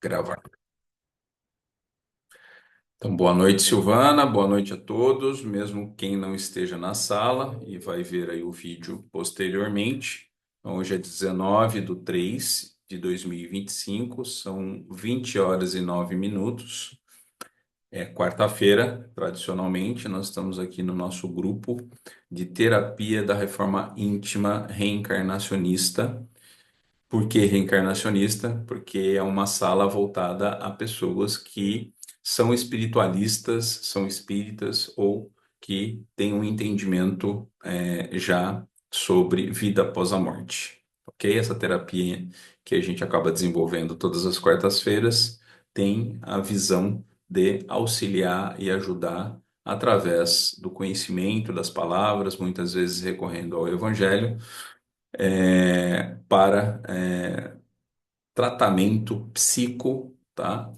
Gravar. Então, boa noite, Silvana. Boa noite a todos, mesmo quem não esteja na sala e vai ver aí o vídeo posteriormente. Então, hoje é 19/3/2025, são 20 horas e 9 minutos. É quarta-feira, tradicionalmente, nós estamos aqui no nosso grupo de terapia da reforma íntima reencarnacionista. Por que reencarnacionista? Porque é uma sala voltada a pessoas que são espiritualistas, são espíritas ou que têm um entendimento já sobre vida após a morte. Ok? Essa terapia que a gente acaba desenvolvendo todas as quartas-feiras tem a visão de auxiliar e ajudar através do conhecimento das palavras, muitas vezes recorrendo ao Evangelho, para tratamento psico, tá,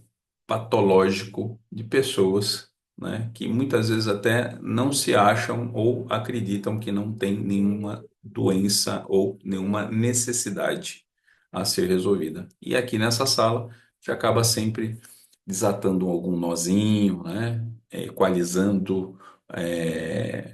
patológico de pessoas, né, que muitas vezes até não se acham ou acreditam que não tem nenhuma doença ou nenhuma necessidade a ser resolvida. E aqui nessa sala já acaba sempre desatando algum nozinho, né, equalizando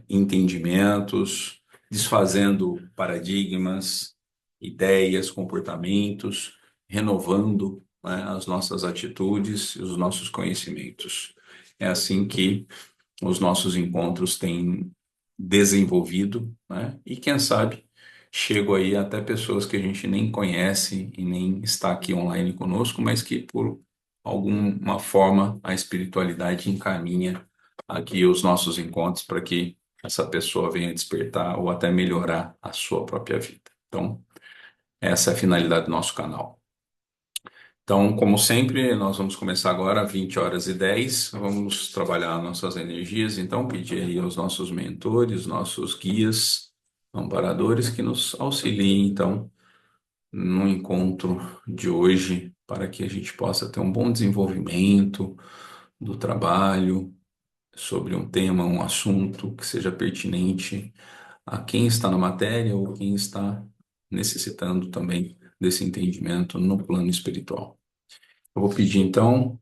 entendimentos, desfazendo paradigmas, ideias, comportamentos, renovando, né, as nossas atitudes e os nossos conhecimentos. É assim que os nossos encontros têm desenvolvido, né? E quem sabe chego aí até pessoas que a gente nem conhece e nem está aqui online conosco, mas que por alguma forma a espiritualidade encaminha aqui os nossos encontros para que essa pessoa venha despertar ou até melhorar a sua própria vida. Então, essa é a finalidade do nosso canal. Então, como sempre, nós vamos começar agora, 20 horas e 10. Vamos trabalhar nossas energias. Então, pedir aí aos nossos mentores, nossos guias, amparadores, que nos auxiliem, então, no encontro de hoje, para que a gente possa ter um bom desenvolvimento do trabalho sobre um tema, um assunto que seja pertinente a quem está na matéria ou quem está necessitando também desse entendimento no plano espiritual. Eu vou pedir então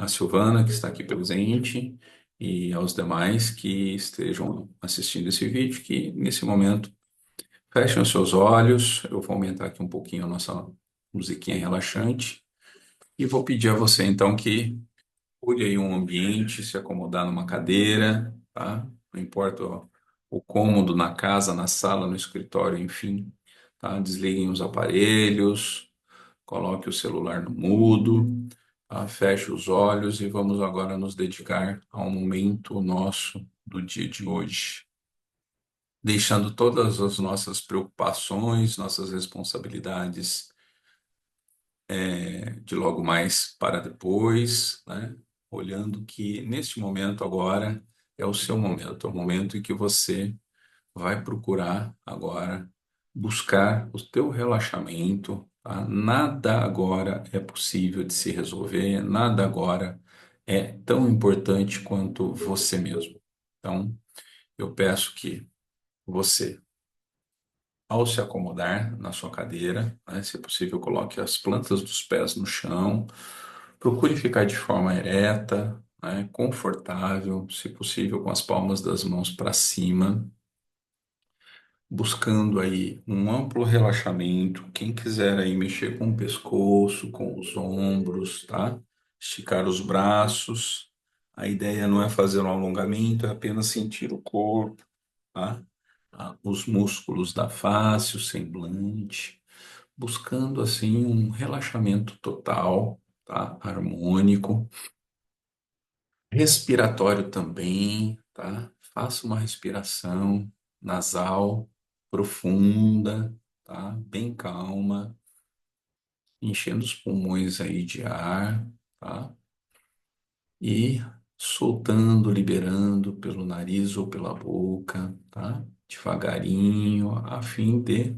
a Silvana, que está aqui presente, e aos demais que estejam assistindo esse vídeo, que nesse momento fechem os seus olhos. Eu vou aumentar aqui um pouquinho a nossa musiquinha relaxante e vou pedir a você então que procure aí um ambiente, se acomodar numa cadeira, tá? Não importa o cômodo, na casa, na sala, no escritório, enfim, tá? Desliguem os aparelhos, coloque o celular no mudo, tá? Feche os olhos e vamos agora nos dedicar ao momento nosso do dia de hoje, deixando todas as nossas preocupações, nossas responsabilidades de logo mais para depois, né? Olhando que neste momento agora é o seu momento, é o momento em que você vai procurar agora buscar o teu relaxamento, tá? Nada agora é possível de se resolver, nada agora é tão importante quanto você mesmo. Então, eu peço que você, ao se acomodar na sua cadeira, né, se possível, coloque as plantas dos pés no chão, procure ficar de forma ereta, né, confortável, se possível, com as palmas das mãos para cima, buscando aí um amplo relaxamento. Quem quiser aí mexer com o pescoço, com os ombros, tá? Esticar os braços. A ideia não é fazer um alongamento, é apenas sentir o corpo, tá? Os músculos da face, o semblante, buscando assim um relaxamento total, tá? Harmônico, respiratório também, tá? Faça uma respiração nasal profunda, tá? Bem calma, enchendo os pulmões aí de ar, tá? E soltando, liberando pelo nariz ou pela boca, tá? Devagarinho, a fim de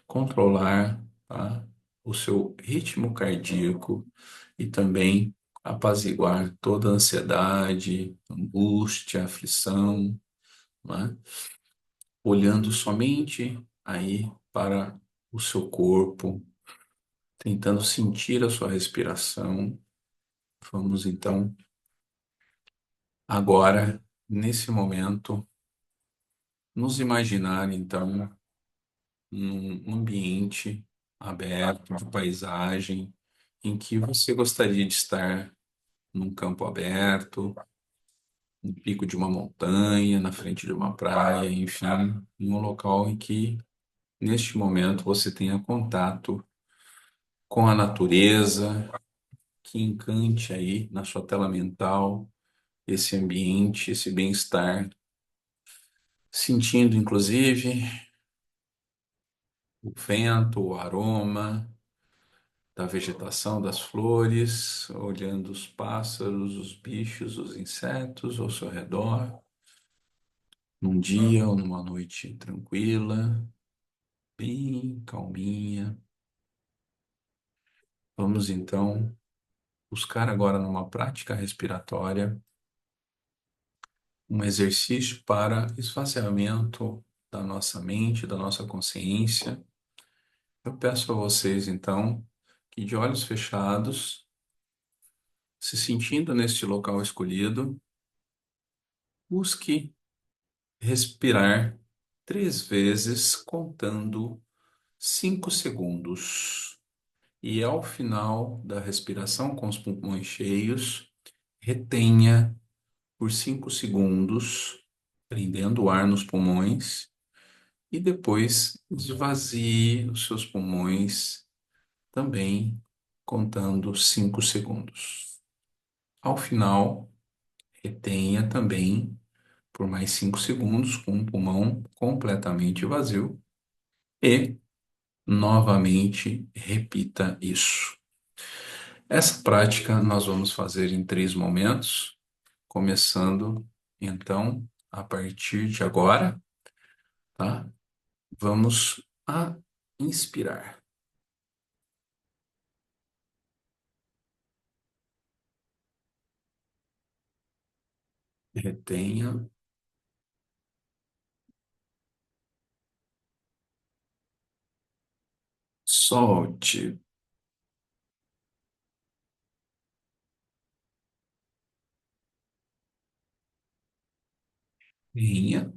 controlar, tá, o seu ritmo cardíaco e também apaziguar toda a ansiedade, angústia, aflição, né? Olhando somente aí para o seu corpo, tentando sentir a sua respiração. Vamos então, agora, nesse momento, nos imaginar então num ambiente aberto, de paisagem, em que você gostaria de estar num campo aberto, no pico de uma montanha, na frente de uma praia, enfim, em um local em que, neste momento, você tenha contato com a natureza, que encante aí na sua tela mental esse ambiente, esse bem-estar, sentindo inclusive o vento, o aroma da vegetação, das flores, olhando os pássaros, os bichos, os insetos ao seu redor, num dia ou numa noite tranquila, bem calminha. Vamos então buscar agora numa prática respiratória um exercício para esvaziamento da nossa mente, da nossa consciência. Eu peço a vocês então que de olhos fechados, se sentindo neste local escolhido, busque respirar 3 vezes, contando 5 segundos. E ao final da respiração, com os pulmões cheios, retenha por 5 segundos, prendendo o ar nos pulmões, e depois esvazie os seus pulmões também, contando 5 segundos. Ao final, retenha também por mais 5 segundos, com o pulmão completamente vazio, e novamente repita isso. Essa prática nós vamos fazer em 3 momentos, começando então a partir de agora, tá? Vamos a inspirar. Retenha, solte, venha,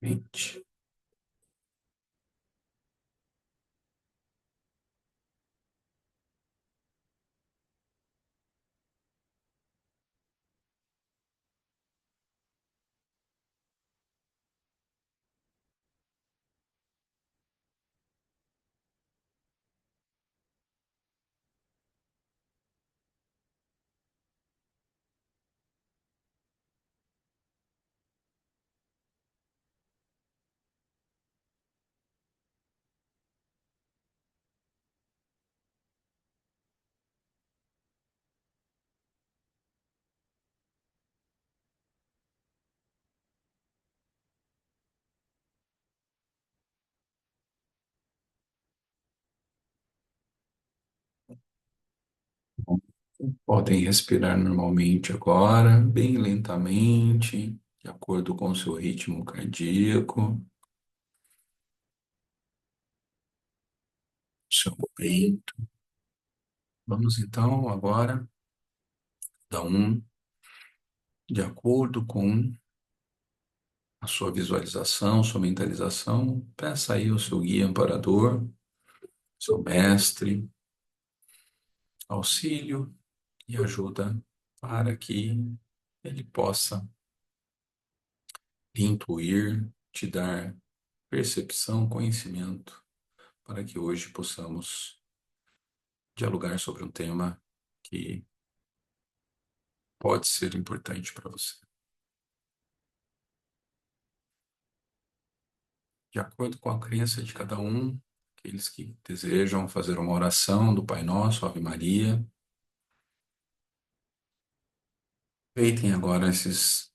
mente. Podem respirar normalmente agora, bem lentamente, de acordo com o seu ritmo cardíaco, seu momento. Vamos então agora, cada um, de acordo com a sua visualização, sua mentalização, peça aí ao seu guia amparador, seu mestre, auxílio e ajuda para que ele possa lhe intuir, te dar percepção, conhecimento, para que hoje possamos dialogar sobre um tema que pode ser importante para você. De acordo com a crença de cada um, aqueles que desejam fazer uma oração do Pai Nosso, Ave Maria, aproveitem agora esse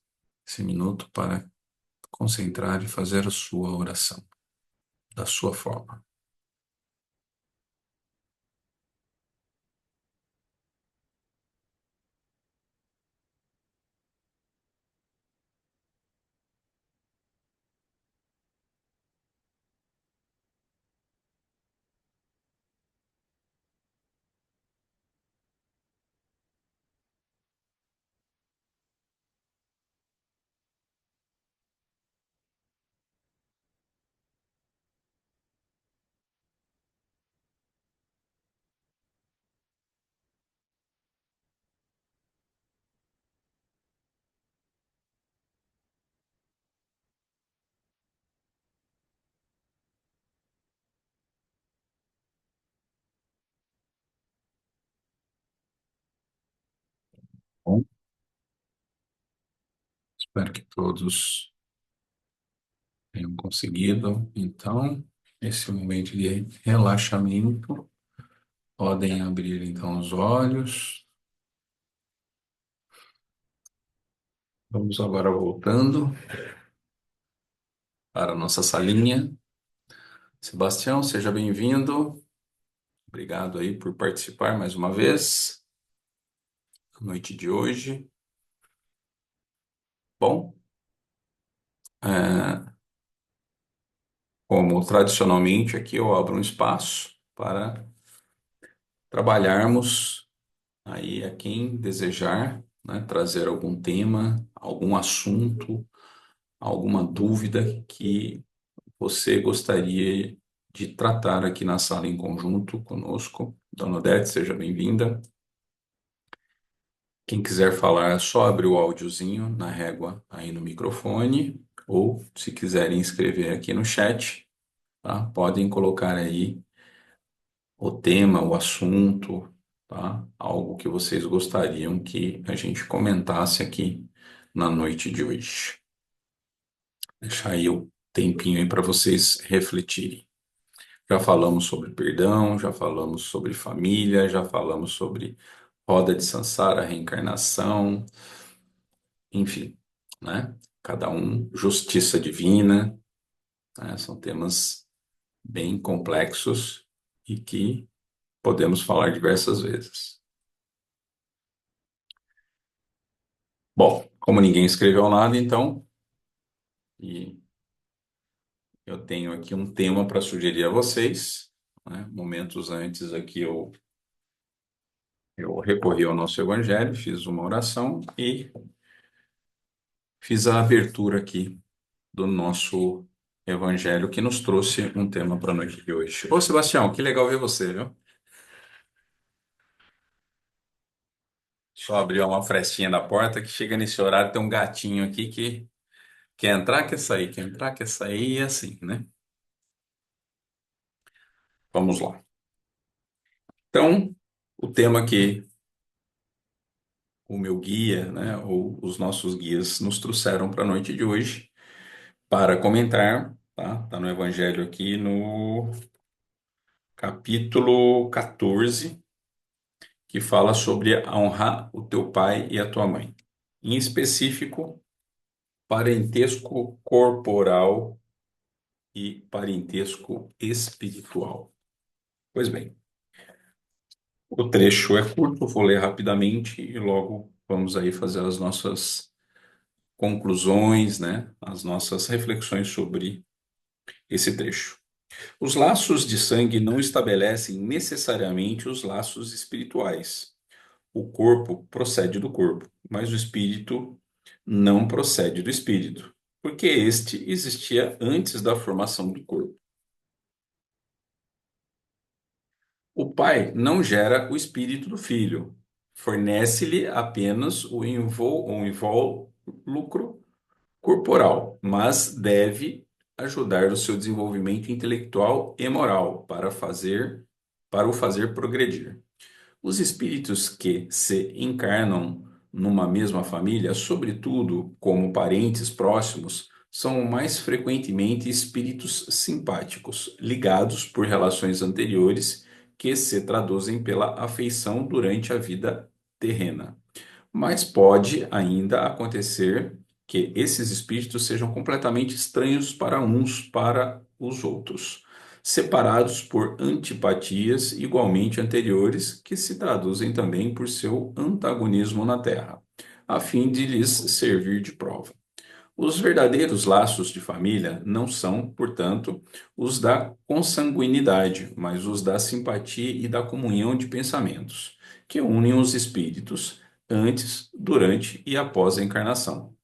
minuto para concentrar e fazer a sua oração da sua forma. Bom, espero que todos tenham conseguido. Então, esse momento de relaxamento, podem abrir então os olhos. Vamos agora voltando para a nossa salinha. Sebastião, seja bem-vindo. Obrigado aí por participar mais uma vez na noite de hoje. Bom, é, como tradicionalmente aqui eu abro um espaço para trabalharmos aí a quem desejar, né, trazer algum tema, algum assunto, alguma dúvida que você gostaria de tratar aqui na sala em conjunto conosco. Dona Odete, seja bem-vinda. Quem quiser falar, é só abrir o áudiozinho na régua aí no microfone, ou se quiserem escrever aqui no chat, tá? Podem colocar aí o tema, o assunto, tá? Algo que vocês gostariam que a gente comentasse aqui na noite de hoje. Deixar aí o tempinho aí para vocês refletirem. Já falamos sobre perdão, já falamos sobre família, já falamos sobre roda de samsara, reencarnação, enfim, né? Cada um, justiça divina, né? São temas bem complexos e que podemos falar diversas vezes. Bom, como ninguém escreveu nada, então, e eu tenho aqui um tema para sugerir a vocês, né? Momentos antes aqui eu recorri ao nosso evangelho, fiz uma oração e fiz a abertura aqui do nosso evangelho que nos trouxe um tema para a noite de hoje. Ô, Sebastião, que legal ver você, viu? Deixa eu abrir uma frestinha da porta que chega nesse horário, tem um gatinho aqui que quer entrar, quer sair, quer entrar, quer sair, e assim, né? Vamos lá. Então, o tema que o meu guia, né, ou os nossos guias nos trouxeram para a noite de hoje para comentar, tá? Tá no Evangelho aqui no capítulo 14, que fala sobre honrar o teu pai e a tua mãe. Em específico, parentesco corporal e parentesco espiritual. Pois bem, o trecho é curto, vou ler rapidamente e logo vamos aí fazer as nossas conclusões, né? As nossas reflexões sobre esse trecho. Os laços de sangue não estabelecem necessariamente os laços espirituais. O corpo procede do corpo, mas o espírito não procede do espírito, porque este existia antes da formação do corpo. O pai não gera o espírito do filho, fornece-lhe apenas o invólucro corporal, mas deve ajudar o seu desenvolvimento intelectual e moral para o fazer progredir. Os espíritos que se encarnam numa mesma família, sobretudo como parentes próximos, são mais frequentemente espíritos simpáticos, ligados por relações anteriores que se traduzem pela afeição durante a vida terrena. Mas pode ainda acontecer que esses espíritos sejam completamente estranhos para uns para os outros, separados por antipatias igualmente anteriores, que se traduzem também por seu antagonismo na Terra, a fim de lhes servir de prova. Os verdadeiros laços de família não são, portanto, os da consanguinidade, mas os da simpatia e da comunhão de pensamentos, que unem os espíritos antes, durante e após a encarnação.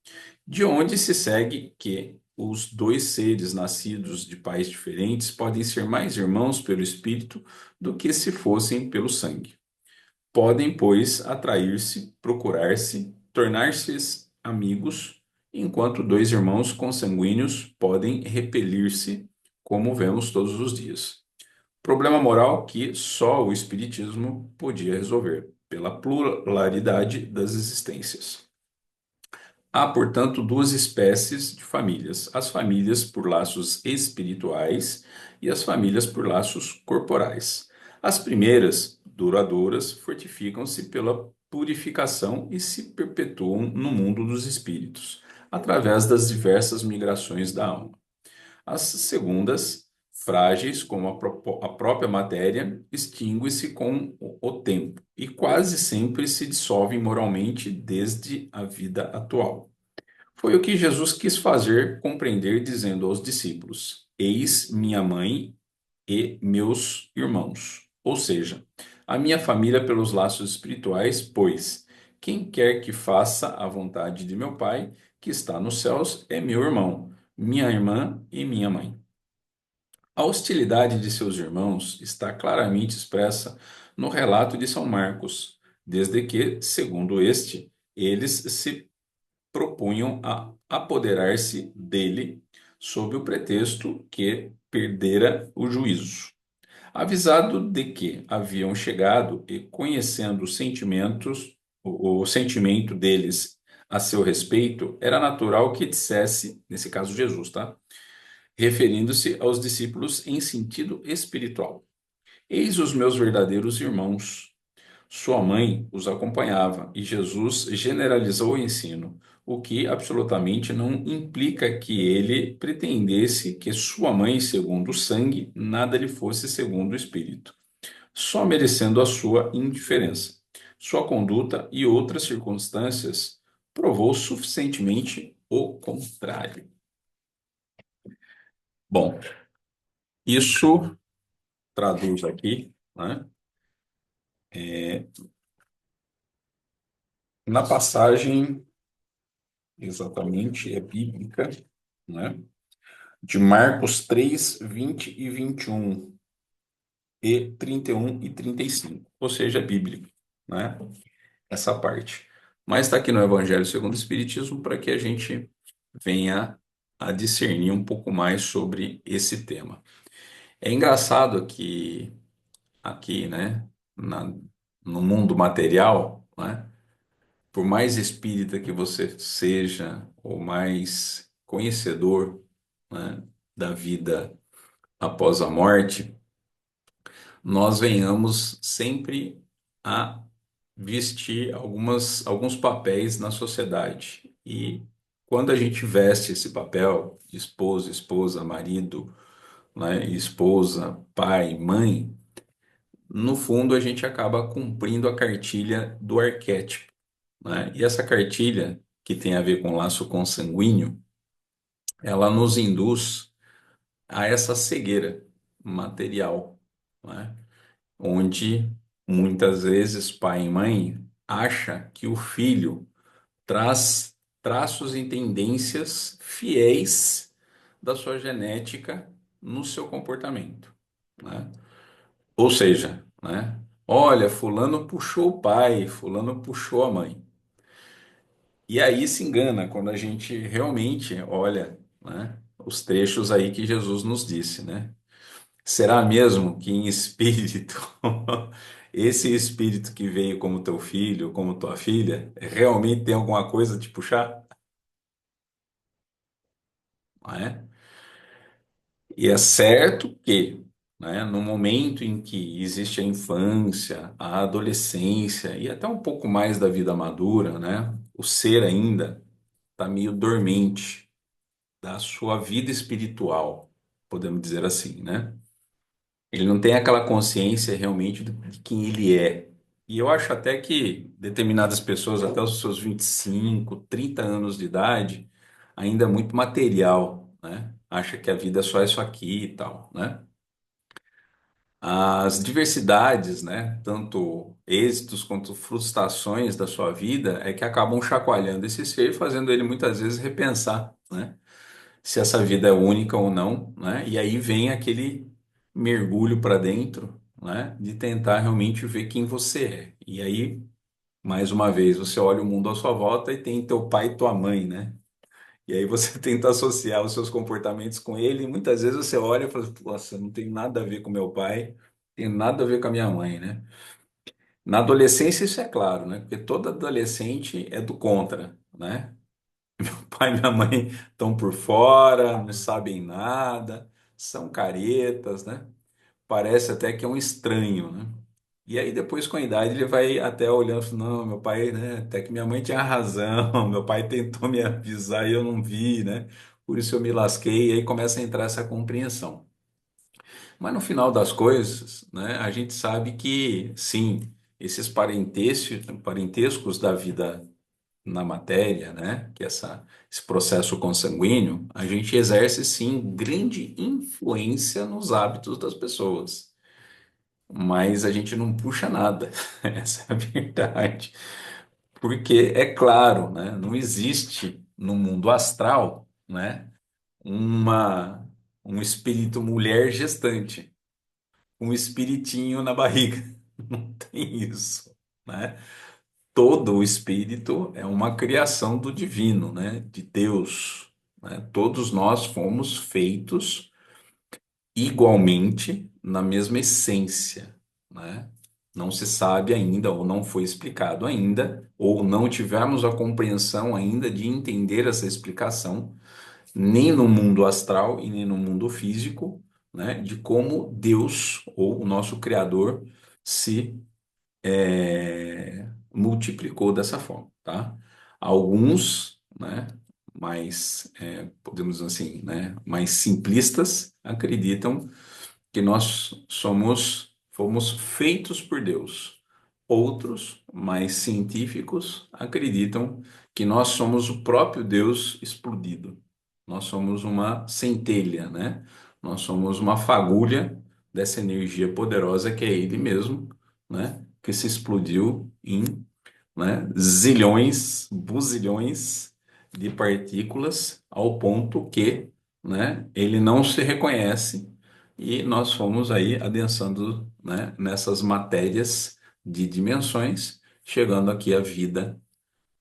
De onde se segue que os dois seres nascidos de pais diferentes podem ser mais irmãos pelo espírito do que se fossem pelo sangue. Podem, pois, atrair-se, procurar-se, tornar-se amigos, enquanto dois irmãos consanguíneos podem repelir-se, como vemos todos os dias. Problema moral que só o Espiritismo podia resolver. pela pluralidade das existências. Há, portanto, duas espécies de famílias: as famílias por laços espirituais e as famílias por laços corporais. As primeiras, duradouras, fortificam-se pela purificação e se perpetuam no mundo dos espíritos, através das diversas migrações da alma. As segundas, frágeis como a própria matéria, extinguem-se com o tempo e quase sempre se dissolvem moralmente desde a vida atual. Foi o que Jesus quis fazer compreender, dizendo aos discípulos: Eis minha mãe e meus irmãos. Ou seja, a minha família pelos laços espirituais, pois quem quer que faça a vontade de meu Pai, que está nos céus, é meu irmão, minha irmã e minha mãe. A hostilidade de seus irmãos está claramente expressa no relato de São Marcos, desde que, segundo este, eles se propunham a apoderar-se dele sob o pretexto que perdera o juízo. Avisado de que haviam chegado e conhecendo os sentimentos, o sentimento deles a seu respeito, era natural que dissesse, nesse caso Jesus, tá? Referindo-se aos discípulos em sentido espiritual. Eis os meus verdadeiros irmãos. Sua mãe os acompanhava e Jesus generalizou o ensino, o que absolutamente não implica que ele pretendesse que sua mãe, segundo o sangue, nada lhe fosse segundo o espírito, só merecendo a sua indiferença. Sua conduta e outras circunstâncias provou suficientemente o contrário. Bom, isso traduz aqui, né, na passagem exatamente é bíblica, né? De Marcos 3, 20 e 21 e 31 e 35, ou seja, é bíblico, né? Essa parte. Mas está aqui no Evangelho segundo o Espiritismo para que a gente venha a discernir um pouco mais sobre esse tema. É engraçado que aqui, né, no mundo material, né, por mais espírita que você seja, ou mais conhecedor, né, da vida após a morte, nós venhamos sempre a vestir alguns papéis na sociedade. E quando a gente veste esse papel de esposo, esposa, marido, né, esposa, pai, mãe, no fundo a gente acaba cumprindo a cartilha do arquétipo, né? E essa cartilha, que tem a ver com laço consanguíneo, ela nos induz a essa cegueira material, né? Onde muitas vezes pai e mãe acha que o filho traz traços e tendências fiéis da sua genética no seu comportamento, né? Ou seja, né? Olha, fulano puxou o pai, fulano puxou a mãe. E aí se engana quando a gente realmente olha, né, os trechos aí que Jesus nos disse, né? Será mesmo que em espírito, esse espírito que veio como teu filho, como tua filha, realmente tem alguma coisa a te puxar? Não é? E é certo que, né, no momento em que existe a infância, a adolescência e até um pouco mais da vida madura, né, o ser ainda está meio dormente da sua vida espiritual, podemos dizer assim, né? Ele não tem aquela consciência realmente de quem ele é. E eu acho até que determinadas pessoas, até os seus 25, 30 anos de idade, ainda é muito material, né? Acha que a vida é só isso aqui e tal, né? As diversidades, né? Tanto êxitos quanto frustrações da sua vida é que acabam chacoalhando esse ser e fazendo ele muitas vezes repensar, né? Se essa vida é única ou não, né? E aí vem aquele mergulho para dentro, né? De tentar realmente ver quem você é. E aí, mais uma vez, você olha o mundo à sua volta e tem teu pai e tua mãe, né? E aí você tenta associar os seus comportamentos com ele, e muitas vezes você olha e fala, nossa, não tem nada a ver com meu pai, tem nada a ver com a minha mãe, né? Na adolescência isso é claro, né? Porque todo adolescente é do contra, né? Pai e minha mãe estão por fora, não sabem nada, são caretas, né? Parece até que é um estranho, né? E aí depois com a idade ele vai até olhando, e fala, não, meu pai, né? Até que minha mãe tinha razão, meu pai tentou me avisar e eu não vi, né? Por isso eu me lasquei, e aí começa a entrar essa compreensão. Mas no final das coisas, né, a gente sabe que sim, esses parentescos da vida na matéria, né, que esse processo consanguíneo, a gente exerce sim grande influência nos hábitos das pessoas, mas a gente não puxa nada, essa é a verdade. Porque é claro, né, não existe no mundo astral, né, uma, um espírito mulher gestante, um espiritinho na barriga. Não tem isso, né? Todo o espírito é uma criação do divino, né? De Deus, né? Todos nós fomos feitos igualmente na mesma essência, né? Não se sabe ainda, ou não foi explicado ainda, ou não tivemos a compreensão ainda de entender essa explicação, nem no mundo astral e nem no mundo físico, né? De como Deus, ou o nosso Criador, se multiplicou dessa forma, tá? Alguns, né, mais, podemos dizer assim, né, mais simplistas, acreditam que nós fomos feitos por Deus. Outros, mais científicos, acreditam que nós somos o próprio Deus explodido. Nós somos uma centelha, né? Nós somos uma fagulha dessa energia poderosa que é Ele mesmo, né? Que se explodiu em, né, zilhões, buzilhões de partículas ao ponto que, né, ele não se reconhece e nós fomos aí adensando, né, nessas matérias de dimensões, chegando aqui à vida,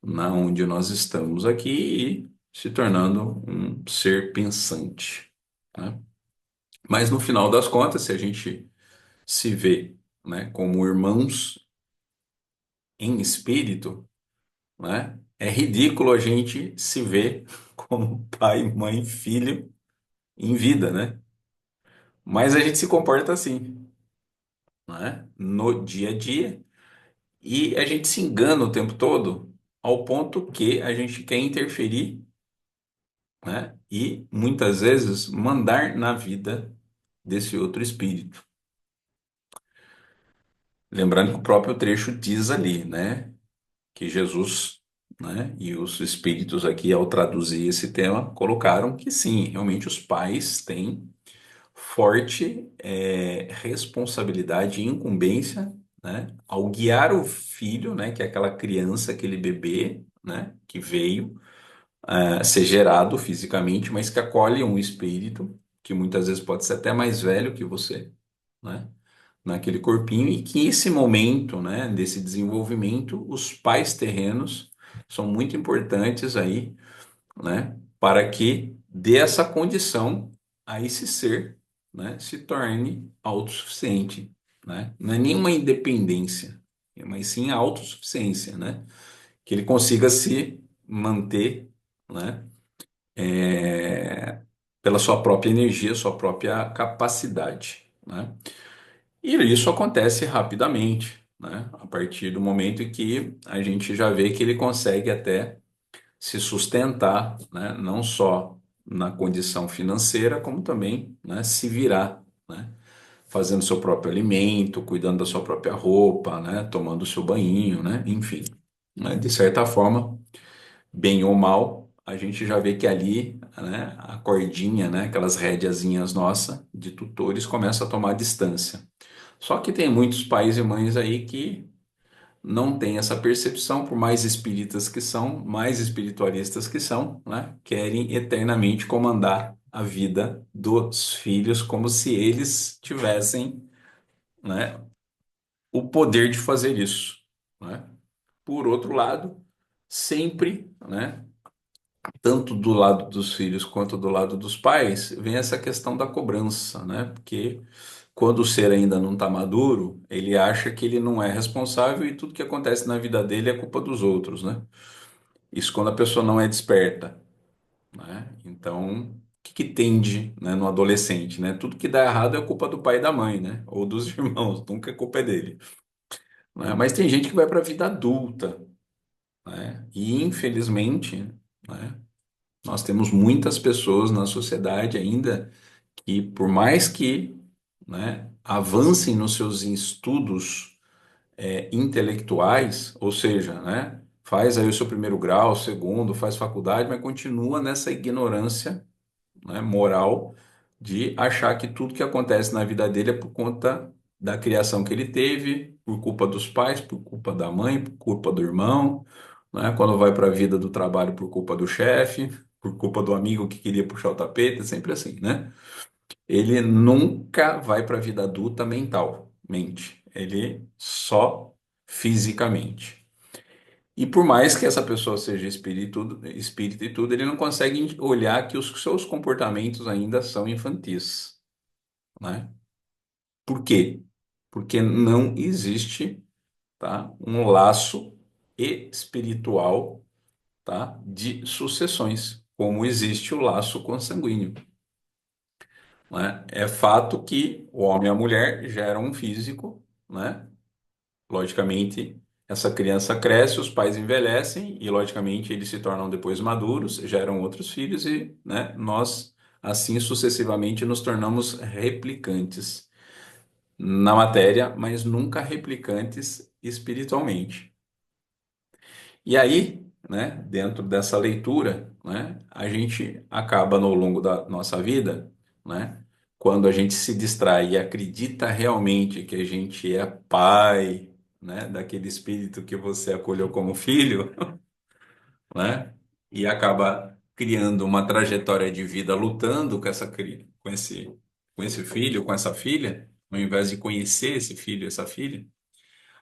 na onde nós estamos aqui e se tornando um ser pensante, né? Mas no final das contas, se a gente se vê, né, como irmãos em espírito, né? É ridículo a gente se ver como pai, mãe, filho em vida, né? Mas a gente se comporta assim, né? No dia a dia e a gente se engana o tempo todo ao ponto que a gente quer interferir, né? E muitas vezes mandar na vida desse outro espírito. Lembrando que o próprio trecho diz ali, né? Que Jesus, né, e os espíritos aqui, ao traduzir esse tema, colocaram que sim, realmente os pais têm forte responsabilidade e incumbência, né, ao guiar o filho, né, que é aquela criança, aquele bebê, né, que veio ser gerado fisicamente, mas que acolhe um espírito que muitas vezes pode ser até mais velho que você, né? Naquele corpinho e que esse momento, né, desse desenvolvimento, os pais terrenos são muito importantes aí, né, para que dê essa condição a esse ser, né, se torne autossuficiente, né? Não é nenhuma independência, mas sim a autossuficiência, né? Que ele consiga se manter, né, pela sua própria energia, sua própria capacidade, né? E isso acontece rapidamente, né? A partir do momento em que a gente já vê que ele consegue até se sustentar, né? Não só na condição financeira, como também, né, se virar, né? Fazendo seu próprio alimento, cuidando da sua própria roupa, né? Tomando o seu banho, né? Enfim, né? De certa forma, bem ou mal, a gente já vê que ali, né, a cordinha, né, aquelas rédeazinhas nossa de tutores começa a tomar distância. Só que tem muitos pais e mães aí que não têm essa percepção, por mais espíritas que são, mais espiritualistas que são, né? Querem eternamente comandar a vida dos filhos como se eles tivessem, né, o poder de fazer isso, né? Por outro lado, sempre, né, tanto do lado dos filhos quanto do lado dos pais, vem essa questão da cobrança, né? Porque quando o ser ainda não está maduro, ele acha que ele não é responsável e tudo que acontece na vida dele é culpa dos outros, né? Isso quando a pessoa não é desperta, né? Então, o que que tende, né, no adolescente, né? Tudo que dá errado é culpa do pai e da mãe, né? Ou dos irmãos, nunca a culpa é dele, né? Mas tem gente que vai para a vida adulta, né? E infelizmente, né, nós temos muitas pessoas na sociedade ainda que, por mais que, né, avancem nos seus estudos intelectuais, ou seja, né, faz aí o seu primeiro grau, segundo, faz faculdade, mas continua nessa ignorância, né, moral de achar que tudo que acontece na vida dele é por conta da criação que ele teve, por culpa dos pais, por culpa da mãe, por culpa do irmão, né, quando vai para a vida do trabalho por culpa do chefe, por culpa do amigo que queria puxar o tapete, é sempre assim, né? Ele nunca vai para a vida adulta mentalmente, ele só fisicamente. E por mais que essa pessoa seja espírito e tudo, ele não consegue olhar que os seus comportamentos ainda são infantis, né? Por quê? Porque não existe, tá, um laço espiritual, tá, de sucessões, como existe o laço consanguíneo, né? É fato que o homem e a mulher geram um físico, né? Logicamente, essa criança cresce, os pais envelhecem e, logicamente, eles se tornam depois maduros, geram outros filhos e, né, nós, assim sucessivamente, nos tornamos replicantes na matéria, mas nunca replicantes espiritualmente. E aí, né, dentro dessa leitura, né, a gente acaba no longo da nossa vida, né, quando a gente se distrai e acredita realmente que a gente é pai, né, daquele espírito que você acolheu como filho, né, e acaba criando uma trajetória de vida lutando com com esse filho, com essa filha, ao invés de conhecer esse filho, essa filha.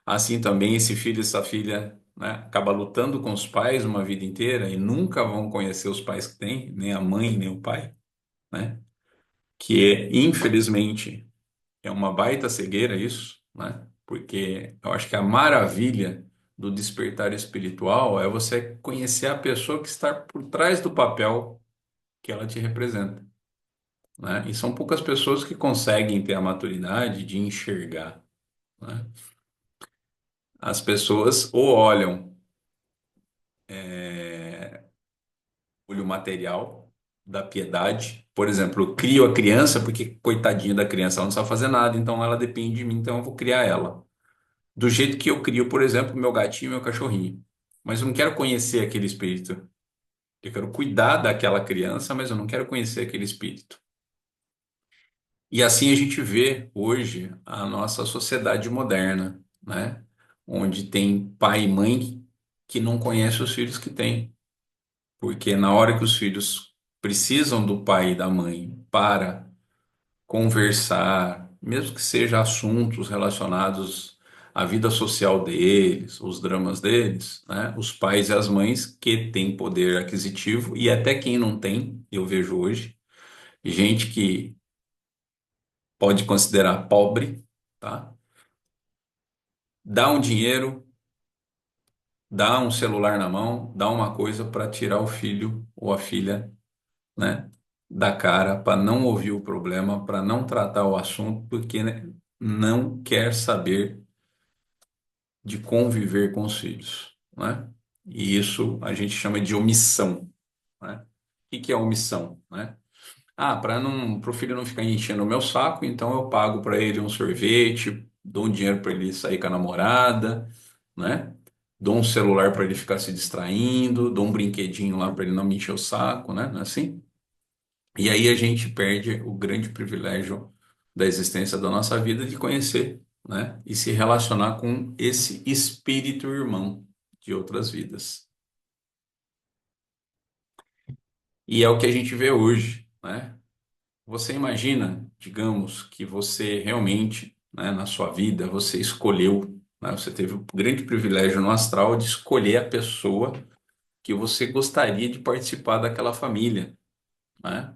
Assim também esse filho e essa filha, né, acaba lutando com os pais uma vida inteira e nunca vão conhecer os pais que têm, nem a mãe, nem o pai, né? Que infelizmente é uma baita cegueira isso, né? Porque eu acho que a maravilha do despertar espiritual é você conhecer a pessoa que está por trás do papel que ela te representa, né? E são poucas pessoas que conseguem ter a maturidade de enxergar, né? As pessoas ou olham olho material da piedade. Por exemplo, eu crio a criança porque, coitadinha da criança, ela não sabe fazer nada, então ela depende de mim, então eu vou criar ela. Do jeito que eu crio, por exemplo, meu gatinho e meu cachorrinho. Mas eu não quero conhecer aquele espírito. Eu quero cuidar daquela criança, mas eu não quero conhecer aquele espírito. E assim a gente vê hoje a nossa sociedade moderna, né? Onde tem pai e mãe que não conhecem os filhos que têm. Porque na hora que os filhos precisam do pai e da mãe para conversar, mesmo que seja assuntos relacionados à vida social deles, os dramas deles, né? Os pais e as mães que têm poder aquisitivo e até quem não tem, eu vejo hoje, gente que pode considerar pobre, tá? Dá um dinheiro, dá um celular na mão, dá uma coisa para tirar o filho ou a filha, né, da cara, para não ouvir o problema, para não tratar o assunto, porque, né, não quer saber de conviver com os filhos, né? E isso a gente chama de omissão, né? O que que é omissão, né? Ah, para o filho não ficar enchendo o meu saco, então eu pago para ele um sorvete, dou um dinheiro para ele sair com a namorada, né? Dou um celular para ele ficar se distraindo, dou um brinquedinho lá para ele não me encher o saco, né? Não é assim? E aí a gente perde o grande privilégio da existência da nossa vida de conhecer, né? E se relacionar com esse espírito irmão de outras vidas. E é o que a gente vê hoje, né? Você imagina, digamos, que você realmente, né, na sua vida, você escolheu, né? Você teve o grande privilégio no astral de escolher a pessoa que você gostaria de participar daquela família, né?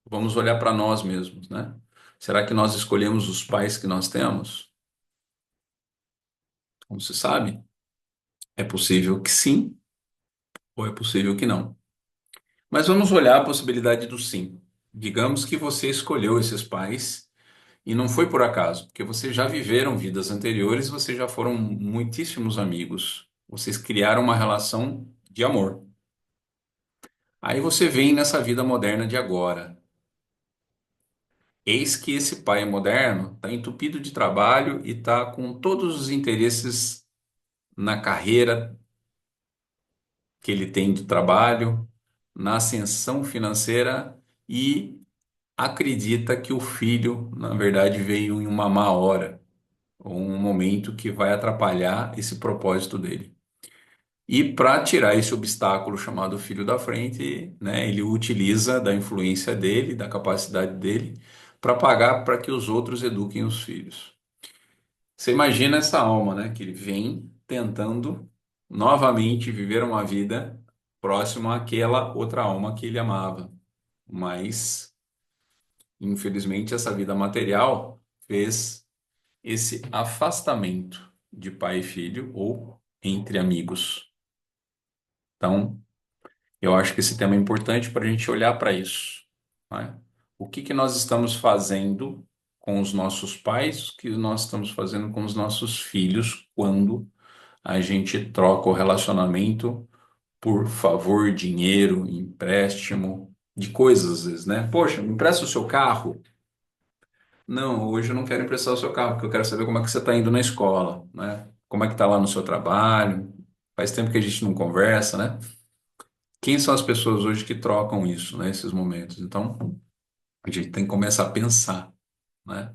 Vamos olhar para nós mesmos, né? Será que nós escolhemos os pais que nós temos? Como se sabe, é possível que sim, ou é possível que não. Mas vamos olhar a possibilidade do sim. Digamos que você escolheu esses pais e não foi por acaso, porque vocês já viveram vidas anteriores, vocês já foram muitíssimos amigos. Vocês criaram uma relação de amor. Aí você vem nessa vida moderna de agora. Eis que esse pai moderno está entupido de trabalho e está com todos os interesses na carreira que ele tem de trabalho, na ascensão financeira e acredita que o filho, na verdade, veio em uma má hora, ou um momento que vai atrapalhar esse propósito dele. E para tirar esse obstáculo chamado filho da frente, né, ele utiliza da influência dele, da capacidade dele, para pagar para que os outros eduquem os filhos. Você imagina essa alma, né, que ele vem tentando novamente viver uma vida próxima àquela outra alma que ele amava, mas infelizmente essa vida material fez esse afastamento de pai e filho ou entre amigos. Então, eu acho que esse tema é importante para a gente olhar para isso, né? O que que nós estamos fazendo com os nossos pais, o que nós estamos fazendo com os nossos filhos quando a gente troca o relacionamento por favor, dinheiro, empréstimo, de coisas, às vezes, né? Poxa, me empresta o seu carro? Não, hoje eu não quero emprestar o seu carro, porque eu quero saber como é que você está indo na escola, né? Como é que está lá no seu trabalho? Faz tempo que a gente não conversa, né? Quem são as pessoas hoje que trocam isso, né? Esses momentos. Então, a gente tem que começar a pensar, né?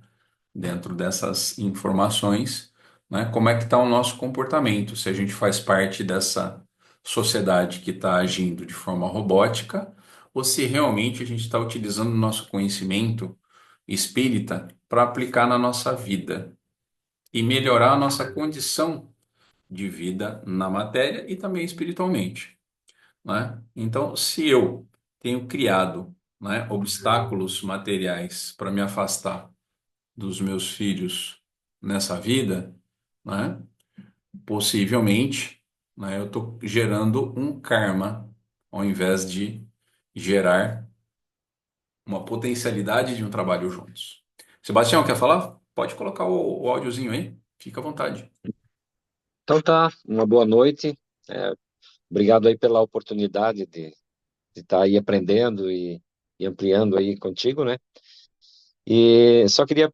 Dentro dessas informações, né? Como é que está o nosso comportamento? Se a gente faz parte dessa sociedade que está agindo de forma robótica, ou se realmente a gente está utilizando o nosso conhecimento espírita para aplicar na nossa vida e melhorar a nossa condição de vida na matéria e também espiritualmente, né? Então, se eu tenho criado, né, obstáculos materiais para me afastar dos meus filhos nessa vida, né? Possivelmente, né, eu estou gerando um karma ao invés de gerar uma potencialidade de um trabalho juntos. Sebastião, quer falar? Pode colocar o áudiozinho aí, fica à vontade. Então tá, uma boa noite. É, Obrigado aí pela oportunidade de estar aí aprendendo e ampliando aí contigo, né? E só queria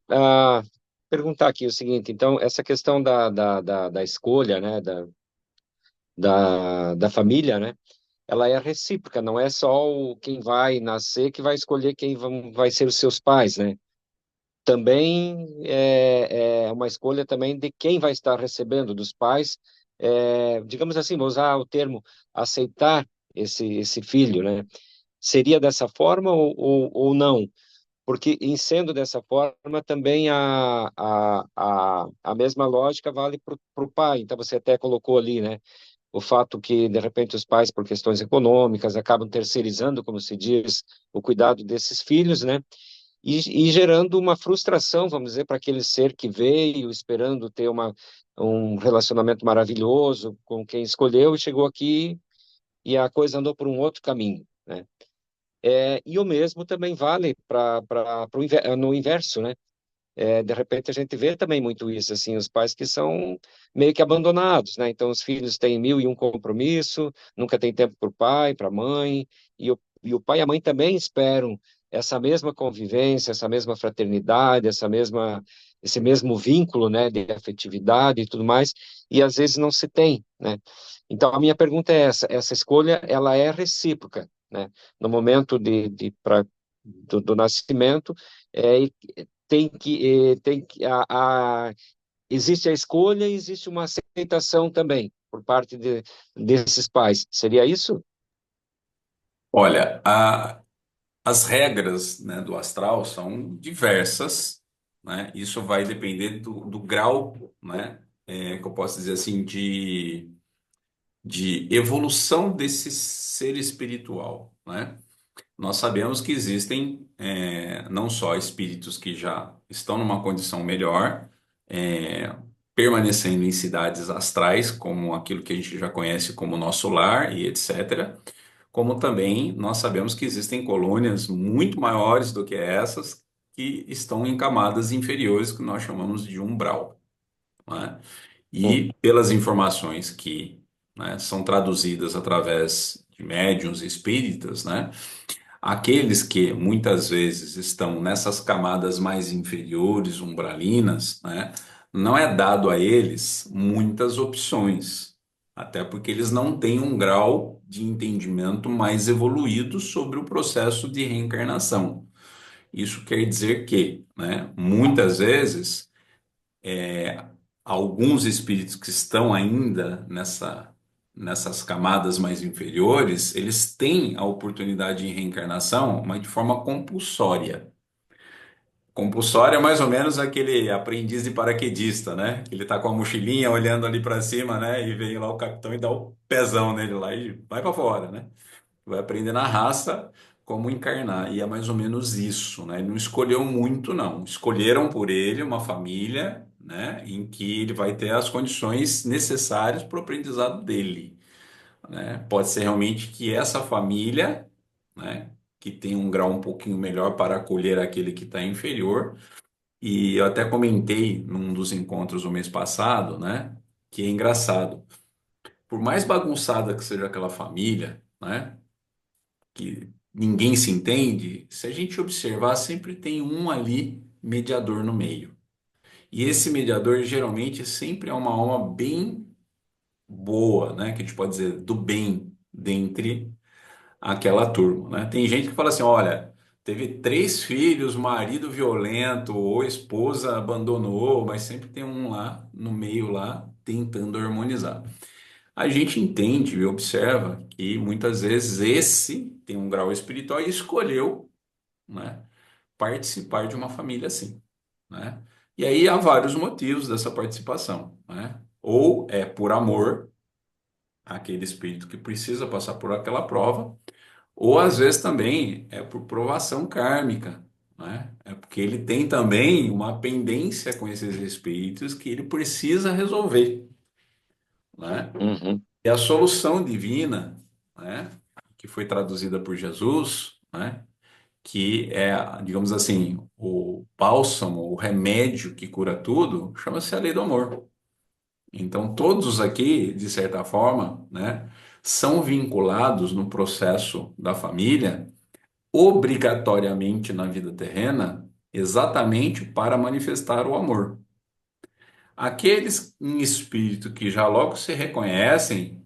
perguntar aqui o seguinte, então, essa questão da escolha, né, da família, né, ela é recíproca, não é só quem vai nascer que vai escolher quem vai ser os seus pais, né? Também é uma escolha também de quem vai estar recebendo dos pais, digamos assim, vou usar o termo aceitar esse filho, né? Seria dessa forma ou não? Porque em sendo dessa forma, também a mesma lógica vale para o pai. Então, você até colocou ali, né? O fato que, de repente, os pais, por questões econômicas, acabam terceirizando, como se diz, o cuidado desses filhos, né? E gerando uma frustração, vamos dizer, para aquele ser que veio esperando ter um relacionamento maravilhoso com quem escolheu e chegou aqui e a coisa andou por um outro caminho, né? E o mesmo também vale no inverso, né? De repente a gente vê também muito isso, assim, os pais que são meio que abandonados, né? Então os filhos têm mil e um compromisso, nunca tem tempo para o pai, para a mãe, e o pai e a mãe também esperam essa mesma convivência, essa mesma fraternidade, esse mesmo vínculo, né, de afetividade e tudo mais, e às vezes não se tem, né? Então a minha pergunta é essa escolha, ela é recíproca, né? No momento do nascimento, é, tem que existe a escolha e existe uma aceitação também por parte desses pais. Seria isso? Olha, as regras, né, do astral são diversas, né? Isso vai depender do grau, né, que eu posso dizer assim, de evolução desse ser espiritual, né? nós sabemos que existem não só espíritos que já estão numa condição melhor, é, permanecendo em cidades astrais, como aquilo que a gente já conhece como nosso lar e etc., como também nós sabemos que existem colônias muito maiores do que essas que estão em camadas inferiores, que nós chamamos de umbral, né? Hum, E pelas informações que, né, são traduzidas através de médiuns espíritas, né? Aqueles que muitas vezes estão nessas camadas mais inferiores, umbralinas, né, não é dado a eles muitas opções, até porque eles não têm um grau de entendimento mais evoluído sobre o processo de reencarnação. Isso quer dizer que, né, muitas vezes, alguns espíritos que estão ainda nessas camadas mais inferiores, eles têm a oportunidade de reencarnação, mas de forma compulsória. Compulsória é mais ou menos aquele aprendiz de paraquedista, né? Ele tá com a mochilinha olhando ali para cima, né? E vem lá o capitão e dá o pezão nele lá e vai para fora, né? Vai aprender na raça como encarnar. E é mais ou menos isso, né? Ele não escolheu muito, não. Escolheram por ele uma família, né? Em que ele vai ter as condições necessárias para o aprendizado dele, né? Pode ser realmente que essa família, né? Que tem um grau um pouquinho melhor para acolher aquele que está inferior. E eu até comentei num dos encontros do mês passado, né? Que é engraçado. Por mais bagunçada que seja aquela família, né? Que ninguém se entende, se a gente observar, sempre tem um ali mediador no meio. E esse mediador geralmente sempre é uma alma bem boa, né? Que a gente pode dizer do bem dentre aquela turma, né? Tem gente que fala assim, olha, teve 3 filhos, marido violento, ou esposa abandonou, mas sempre tem um lá no meio lá tentando harmonizar. A gente entende e observa que muitas vezes esse tem um grau espiritual e escolheu, né, participar de uma família assim, né? E aí há vários motivos dessa participação, né? Ou é por amor, aquele espírito que precisa passar por aquela prova, ou às vezes também é por provação kármica, né? É porque ele tem também uma pendência com esses espíritos que ele precisa resolver, né? uhum, E a solução divina, né, que foi traduzida por Jesus, né, que é, digamos assim, o bálsamo, o remédio que cura tudo, chama-se a lei do amor. Então, todos aqui, de certa forma, né, são vinculados no processo da família, obrigatoriamente na vida terrena, exatamente para manifestar o amor. Aqueles em espírito que já logo se reconhecem,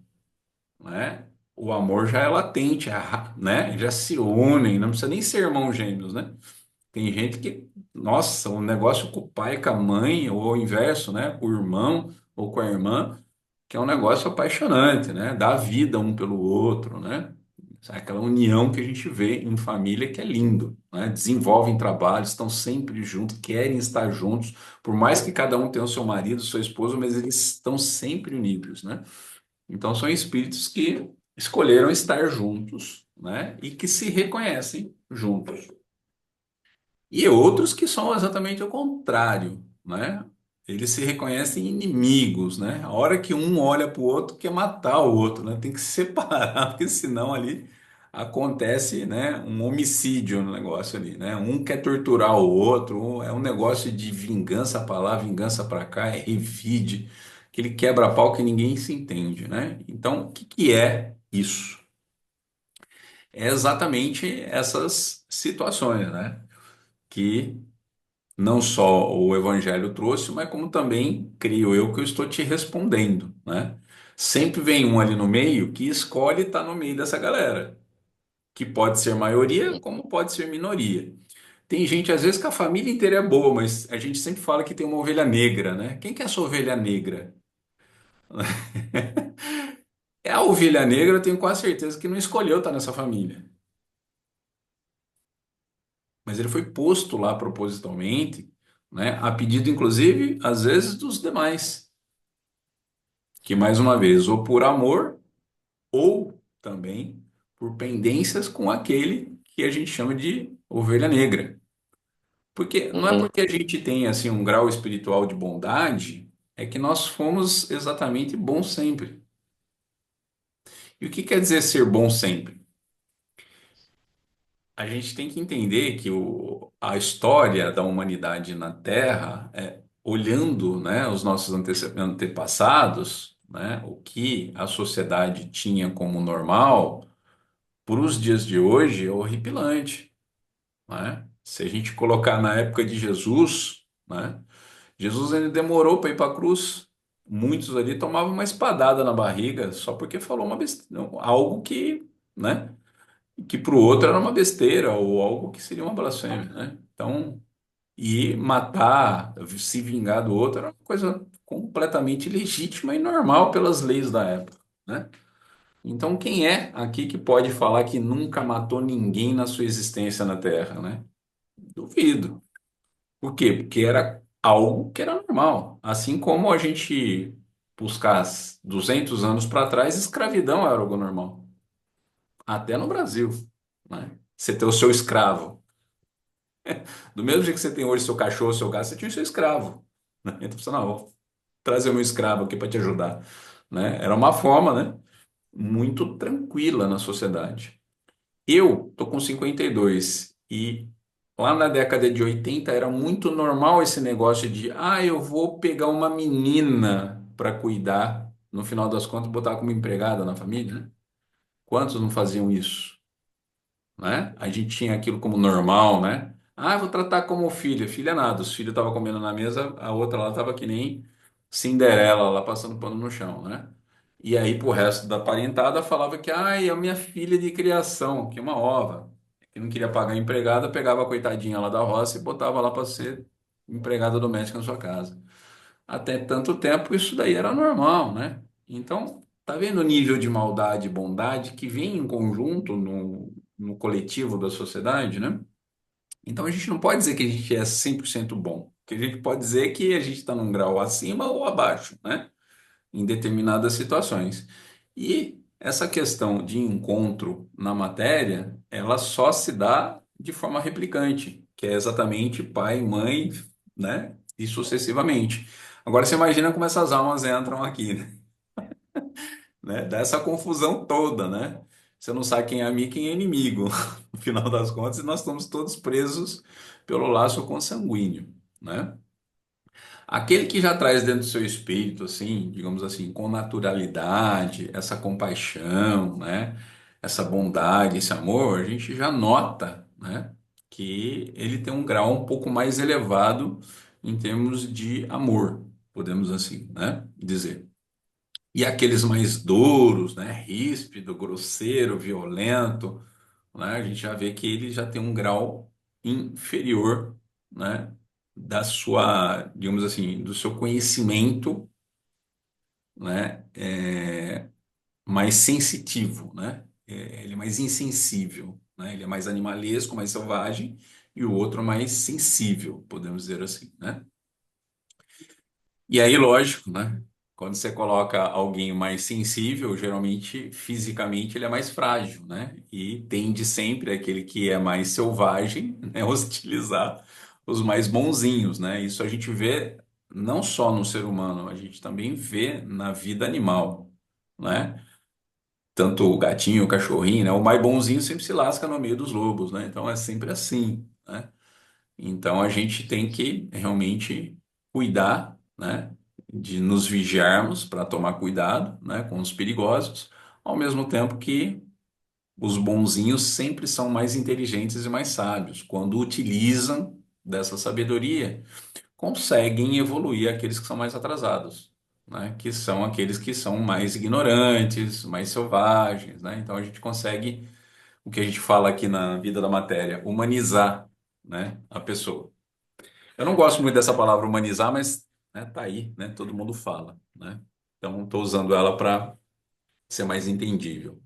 né? O amor já é latente, né? Já se unem, não precisa nem ser irmãos gêmeos, né? Tem gente que, nossa, um negócio com o pai, com a mãe, ou o inverso, né? Com o irmão ou com a irmã, que é um negócio apaixonante, né? Dá vida um pelo outro, né? Aquela união que a gente vê em família que é lindo, né? Desenvolvem trabalho, estão sempre juntos, querem estar juntos, por mais que cada um tenha o seu marido, sua esposa, mas eles estão sempre unidos, né? Então, são espíritos que escolheram estar juntos, né? E que se reconhecem juntos. E outros que são exatamente o contrário, né? Eles se reconhecem inimigos, né? A hora que um olha para o outro, quer matar o outro, né? Tem que se separar, porque senão ali acontece, né, um homicídio no negócio ali, né? Um quer torturar o outro, é um negócio de vingança para lá, vingança para cá, é revide, aquele quebra-pau que ninguém se entende, né? Então, o que que é isso? É exatamente essas situações, né? Que não só o Evangelho trouxe, mas como também creio eu que eu estou te respondendo, né? Sempre vem um ali no meio que escolhe estar no meio dessa galera, que pode ser maioria, como pode ser minoria. Tem gente, às vezes, que a família inteira é boa, mas a gente sempre fala que tem uma ovelha negra, né? Quem que é essa ovelha negra? É a ovelha negra, eu tenho quase certeza que não escolheu estar nessa família. Mas ele foi posto lá propositalmente, né? A pedido, inclusive, às vezes, dos demais. Que, mais uma vez, ou por amor, ou também por pendências com aquele que a gente chama de ovelha negra. Porque não é Uhum. porque a gente tem assim um grau espiritual de bondade é que nós fomos exatamente bons sempre. E o que quer dizer ser bom sempre? A gente tem que entender que a história da humanidade na Terra, olhando, né, os nossos antepassados, né, o que a sociedade tinha como normal, para os dias de hoje é horripilante, né? Se a gente colocar na época de Jesus, né, Jesus ele demorou para ir para a cruz. Muitos ali tomavam uma espadada na barriga só porque falou uma besteira, algo que, né? Que para o outro era uma besteira ou algo que seria uma blasfêmia, né? Então, e matar, se vingar do outro era uma coisa completamente legítima e normal pelas leis da época, né? Então, quem é aqui que pode falar que nunca matou ninguém na sua existência na Terra, né? Duvido. Por quê? Porque era algo que era normal. Assim como a gente buscar 200 anos para trás, escravidão era algo normal. Até no Brasil, né? Você ter o seu escravo. Do mesmo jeito que você tem hoje seu cachorro, seu gato, você tinha o seu escravo, né? Então você, não, vou trazer o meu escravo aqui para te ajudar, né? Era uma forma, né? Muito tranquila na sociedade. Eu tô com 52 e lá na década de 80 era muito normal esse negócio de, eu vou pegar uma menina para cuidar, no final das contas botar como empregada na família, né? Quantos não faziam isso? Né? A gente tinha aquilo como normal, né? Vou tratar como filha. Filha nada, os filhos estavam comendo na mesa, a outra lá estava que nem Cinderela, lá passando pano no chão, né? E aí, pro resto da parentada, falava que, é a minha filha de criação, que é uma ova, que não queria pagar a empregada, pegava a coitadinha lá da roça e botava lá para ser empregada doméstica na sua casa. Até tanto tempo, isso daí era normal, né? Então, tá vendo o nível de maldade e bondade que vem em conjunto no coletivo da sociedade, né? Então, a gente não pode dizer que a gente é 100% bom. O que a gente pode dizer é que a gente está num grau acima ou abaixo, né? Em determinadas situações. E essa questão de encontro na matéria, ela só se dá de forma replicante, que é exatamente pai, mãe, né? E sucessivamente. Agora você imagina como essas almas entram aqui, né? Dá essa confusão toda, né? Você não sabe quem é amigo e quem é inimigo. No final das contas, nós estamos todos presos pelo laço consanguíneo, né? Aquele que já traz dentro do seu espírito, assim, digamos assim, com naturalidade, essa compaixão, né? Essa bondade, esse amor, a gente já nota, né? Que ele tem um grau um pouco mais elevado em termos de amor, podemos assim, né? Dizer. E aqueles mais duros, né? Ríspido, grosseiro, violento, né? A gente já vê que ele já tem um grau inferior, né? Da sua, digamos assim, do seu conhecimento, né? Mais sensitivo, né? Ele é mais insensível, né? Ele é mais animalesco, mais selvagem, e o outro mais sensível, podemos dizer assim, né? E aí, lógico, né? Quando você coloca alguém mais sensível, geralmente, fisicamente, ele é mais frágil, né? E tende sempre aquele que é mais selvagem, né? Hostilizar os mais bonzinhos, né? Isso a gente vê não só no ser humano, a gente também vê na vida animal, né? Tanto o gatinho, o cachorrinho, né? O mais bonzinho sempre se lasca no meio dos lobos, né? Então é sempre assim, né? Então a gente tem que realmente cuidar, né, de nos vigiarmos para tomar cuidado, né, com os perigosos, ao mesmo tempo que os bonzinhos sempre são mais inteligentes e mais sábios. Quando utilizam dessa sabedoria, conseguem evoluir aqueles que são mais atrasados, né, que são aqueles que são mais ignorantes, mais selvagens, né? Então a gente consegue o que a gente fala aqui na vida da matéria, humanizar, né, a pessoa. Eu não gosto muito dessa palavra humanizar, mas né, tá aí, né? Todo mundo fala, né? Então estou usando ela para ser mais entendível.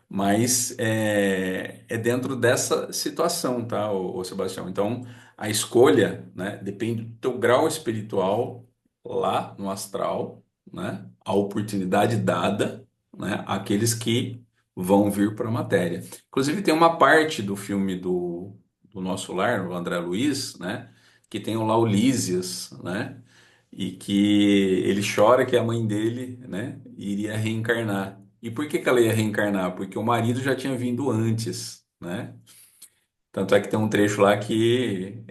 Mas é dentro dessa situação, tá, ô Sebastião? Então a escolha, né, depende do teu grau espiritual lá no astral, né? A oportunidade dada, né, àqueles que vão vir para a matéria. Inclusive, tem uma parte do filme do Nosso Lar, o André Luiz, né? Que tem lá o Lísias, né? E que ele chora que a mãe dele, né, iria reencarnar. E por que que ela ia reencarnar? Porque o marido já tinha vindo antes, né? Tanto é que tem um trecho lá que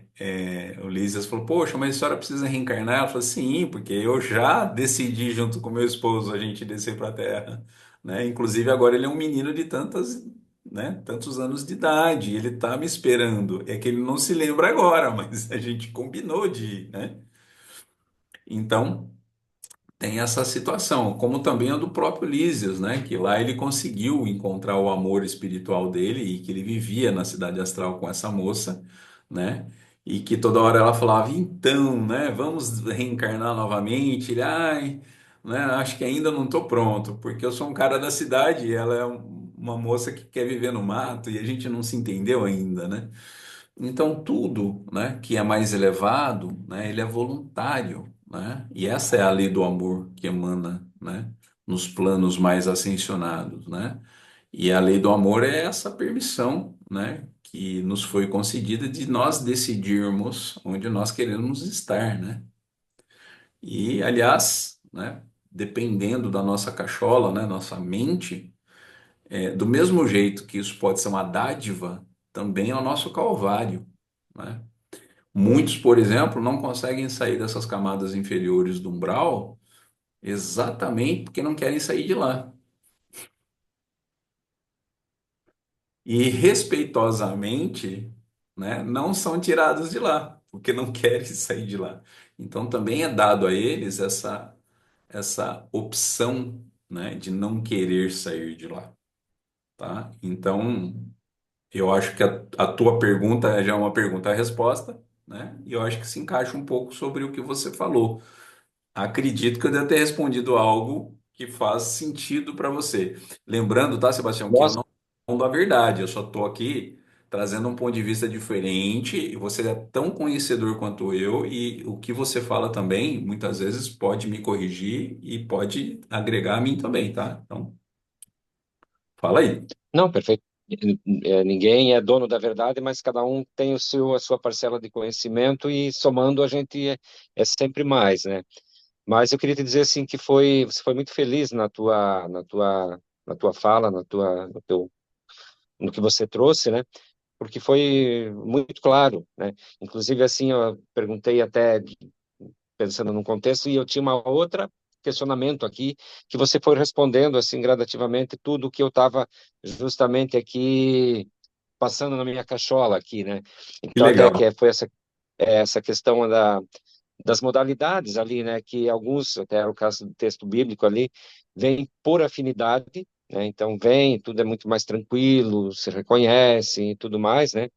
o Lísias falou: Poxa, mas a senhora precisa reencarnar? Ela falou: Sim, porque eu já decidi, junto com meu esposo, a gente descer para a Terra, né? Inclusive, agora ele é um menino de tantas, né, tantos anos de idade, ele está me esperando. É que ele não se lembra agora, mas a gente combinou de ir, né? Então. Tem essa situação, como também a do próprio Lísias, né? Que lá ele conseguiu encontrar o amor espiritual dele e que ele vivia na cidade astral com essa moça, né? E que toda hora ela falava, então, né? Vamos reencarnar novamente. Ele, ai, né? Acho que ainda não estou pronto, porque eu sou um cara da cidade e ela é uma moça que quer viver no mato e a gente não se entendeu ainda, né? Então, tudo, né, que é mais elevado, né, ele é voluntário, né? E essa é a lei do amor que emana, né, nos planos mais ascensionados, né? E a lei do amor é essa permissão, né, que nos foi concedida de nós decidirmos onde nós queremos estar, né? E, aliás, né, dependendo da nossa cachola, né, nossa mente, do mesmo jeito que isso pode ser uma dádiva, também é o nosso calvário, né? Muitos, por exemplo, não conseguem sair dessas camadas inferiores do umbral exatamente porque não querem sair de lá. E respeitosamente, né, não são tirados de lá, porque não querem sair de lá. Então também é dado a eles essa opção, né, de não querer sair de lá, tá? Então, eu acho que a tua pergunta já é uma pergunta-resposta, né? E eu acho que se encaixa um pouco sobre o que você falou. Acredito que eu devo ter respondido algo que faz sentido para você. Lembrando, tá, Sebastião, que eu Nossa, não sou da verdade, eu só estou aqui trazendo um ponto de vista diferente, e você é tão conhecedor quanto eu, e o que você fala também, muitas vezes, pode me corrigir e pode agregar a mim também, tá? Então, fala aí. não, perfeito. Ninguém é dono da verdade, mas cada um tem a sua parcela de conhecimento e somando a gente é sempre mais, né? Mas eu queria te dizer assim que você foi muito feliz na tua fala, no que você trouxe, né? Porque foi muito claro, né? Inclusive assim, eu perguntei até pensando num contexto e eu tinha uma outra questionamento aqui que você foi respondendo assim gradativamente tudo o que eu estava justamente aqui passando na minha cachola aqui, né? Que Então até legal. que foi essa questão das modalidades ali, né? Que alguns, até era o caso do texto bíblico ali, vem por afinidade, né? Então vem, tudo é muito mais tranquilo, se reconhece e tudo mais, né?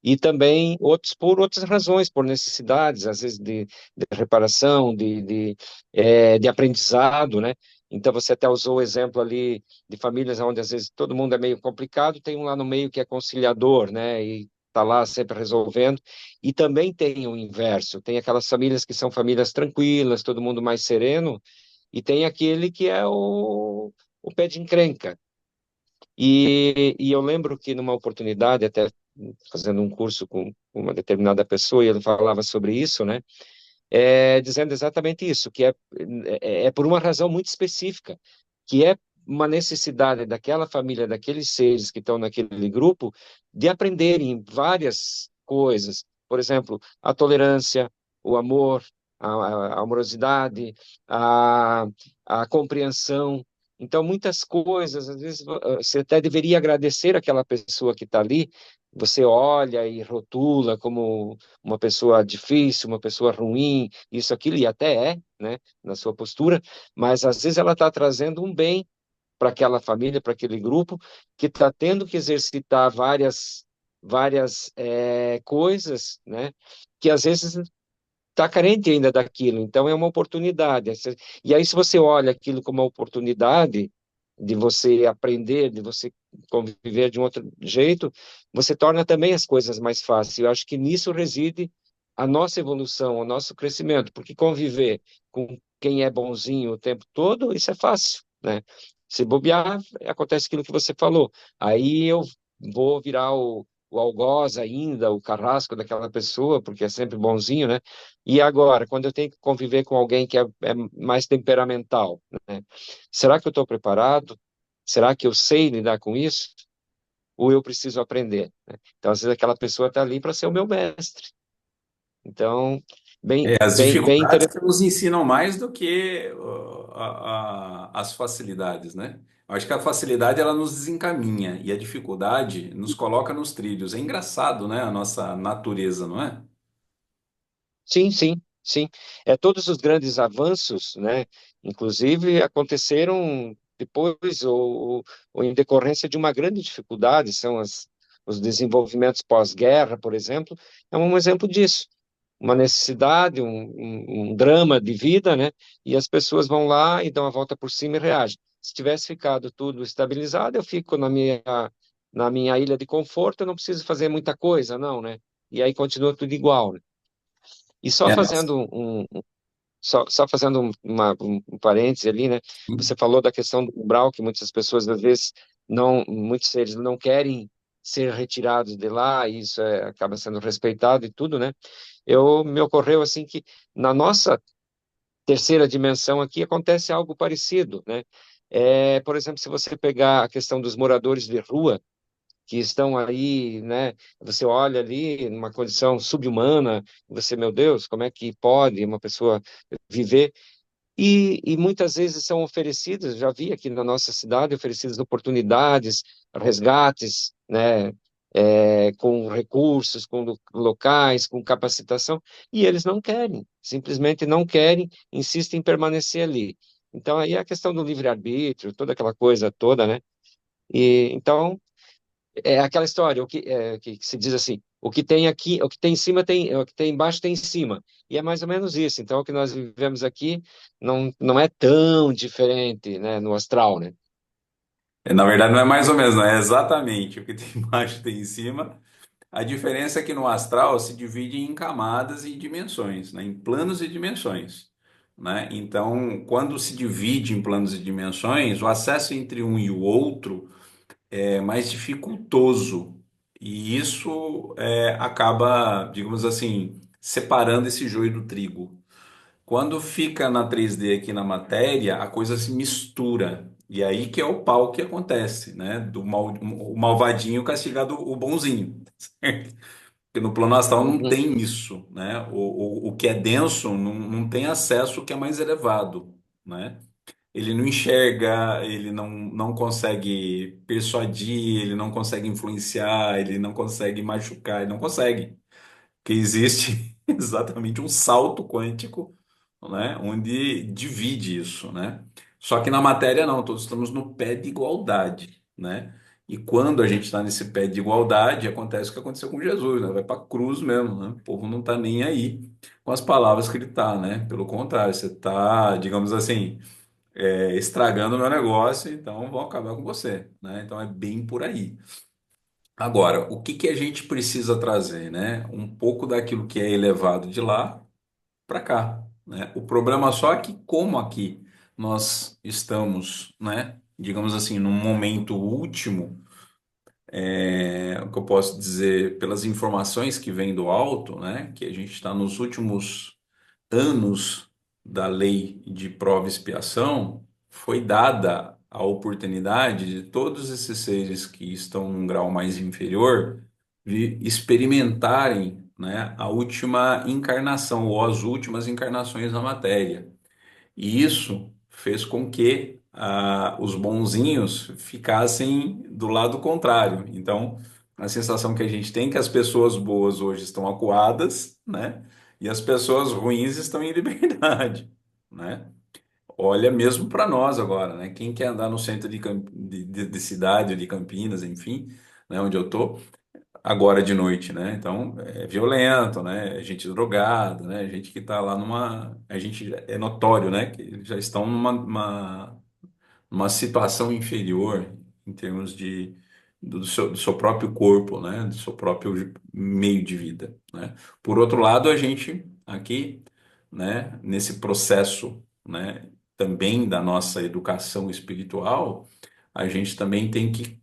E também outros por outras razões, por necessidades, às vezes de reparação, de aprendizado, né? Então você até usou o exemplo ali de famílias onde às vezes todo mundo é meio complicado, tem um lá no meio que é conciliador, né? E está lá sempre resolvendo. E também tem o inverso, tem aquelas famílias que são famílias tranquilas, todo mundo mais sereno, e tem aquele que é o pé de encrenca. E eu lembro que numa oportunidade, até fazendo um curso com uma determinada pessoa, e ele falava sobre isso, né? Dizendo exatamente isso, que é por uma razão muito específica, que é uma necessidade daquela família, daqueles seres que estão naquele grupo, de aprenderem várias coisas. Por exemplo, a tolerância, o amor, a amorosidade, a, a compreensão. Então, muitas coisas, às vezes, você até deveria agradecer aquela pessoa que está ali, você olha e rotula como uma pessoa difícil, uma pessoa ruim, isso, aquilo, e até né, na sua postura, mas às vezes ela está trazendo um bem para aquela família, para aquele grupo, que está tendo que exercitar várias coisas, né, que às vezes está carente ainda daquilo, então é uma oportunidade. E aí, se você olha aquilo como uma oportunidade de você aprender, de você conviver de um outro jeito, você torna também as coisas mais fáceis. Eu acho que nisso reside a nossa evolução, o nosso crescimento, porque conviver com quem é bonzinho o tempo todo, isso é fácil, né? Se bobear, acontece aquilo que você falou. Aí eu vou virar o algoz ainda, o carrasco daquela pessoa, porque é sempre bonzinho, né? E agora, quando eu tenho que conviver com alguém que é mais temperamental, né? Será que eu estou preparado? Será que eu sei lidar com isso? Ou eu preciso aprender, né? Então, às vezes, aquela pessoa está ali para ser o meu mestre. Então, É, as bem dificuldades interessante. que nos ensinam mais do que as facilidades, né? Eu acho que a facilidade ela nos desencaminha e a dificuldade nos coloca nos trilhos. É engraçado, né? A nossa natureza, não é? Sim, sim, sim. Todos os grandes avanços, né, inclusive, aconteceram depois ou em decorrência de uma grande dificuldade, são os desenvolvimentos pós-guerra, por exemplo, é um exemplo disso. Uma necessidade, um drama de vida, né, e as pessoas vão lá e dão a volta por cima e reagem. Se tivesse ficado tudo estabilizado, eu fico na minha ilha de conforto, eu não preciso fazer muita coisa, não, né? E aí continua tudo igual, né? E É, nossa. só fazendo um parêntese ali, né? Você falou da questão do umbral, que muitas pessoas, às vezes, não, muitos seres não querem ser retirados de lá, e isso acaba sendo respeitado e tudo, né? Me ocorreu assim que na nossa terceira dimensão aqui acontece algo parecido, né? Por exemplo, se você pegar a questão dos moradores de rua, que estão aí, né? Você olha ali numa condição subhumana, você, meu Deus, como é que pode uma pessoa viver? E muitas vezes são oferecidas, já vi aqui na nossa cidade, oferecidas oportunidades, resgates, né? Com recursos, com locais, com capacitação, e eles não querem, simplesmente não querem, insistem em permanecer ali. Então, aí é a questão do livre-arbítrio, toda aquela coisa toda, né? E então, é aquela história, que se diz assim, o que tem aqui, o que tem em cima tem, o que tem embaixo tem em cima. E é mais ou menos isso. Então, o que nós vivemos aqui não é tão diferente, né, no astral, né? Na verdade, não é mais ou menos, não é exatamente o que tem embaixo e tem em cima. A diferença é que no astral se divide em camadas e dimensões, né? Em planos e dimensões, né? Então, quando se divide em planos e dimensões, o acesso entre um e o outro é mais dificultoso. E isso acaba, digamos assim, separando esse joio do trigo. Quando fica na 3D aqui na matéria, a coisa se mistura. E aí que é o pau que acontece, né? O malvadinho castigado o bonzinho. Porque no plano astral não Uhum, tem isso, né? O que é denso não tem acesso ao que é mais elevado, né? Ele não enxerga, ele não consegue persuadir, ele não consegue influenciar, ele não consegue machucar, ele não consegue. Porque existe exatamente um salto quântico, né? Onde divide isso, né? Só que na matéria não, todos estamos no pé de igualdade, né? E quando a gente está nesse pé de igualdade, acontece o que aconteceu com Jesus, né? Vai para a cruz mesmo, né? O povo não está nem aí com as palavras que ele está, né? Pelo contrário, você está, digamos assim, estragando o meu negócio, então vão acabar com você, né? Então é bem por aí. Agora, o que que a gente precisa trazer, né? Um pouco daquilo que é elevado de lá para cá, né? O problema só é que como aqui nós estamos, né? Digamos assim, num momento último, o que eu posso dizer pelas informações que vêm do alto, né? Que a gente está nos últimos anos da lei de prova e expiação, foi dada a oportunidade de todos esses seres que estão num grau mais inferior experimentarem, né, a última encarnação ou as últimas encarnações na matéria. E isso fez com que os bonzinhos ficassem do lado contrário. Então, a sensação que a gente tem é que as pessoas boas hoje estão acuadas, né? E as pessoas ruins estão em liberdade, né? Olha mesmo para nós agora, né? Quem quer andar no centro de cidade, de Campinas, enfim, né? Onde eu tô, agora de noite, né? Então, é violento, né? É gente drogada, né? Gente que está lá numa. A gente é notório, né? Que eles já estão numa situação inferior em termos do seu próprio corpo, né? Do seu próprio meio de vida, né? Por outro lado, a gente aqui, né? Nesse processo, né? também da nossa educação espiritual, a gente também tem que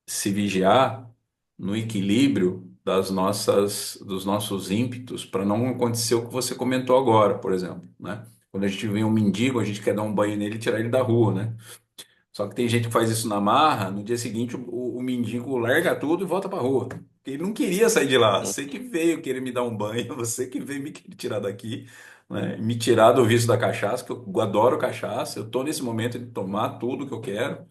se vigiar no equilíbrio dos nossos ímpetos para não acontecer o que você comentou agora, por exemplo, né? Quando a gente vê um mendigo, a gente quer dar um banho nele e tirar ele da rua, né? Só que tem gente que faz isso na marra, no dia seguinte o mendigo larga tudo e volta para rua. Porque ele não queria sair de lá. Você que veio querer me dar um banho, você que veio me querer tirar daqui, né? Me tirar do vício da cachaça, que eu adoro cachaça, eu tô nesse momento de tomar tudo que eu quero,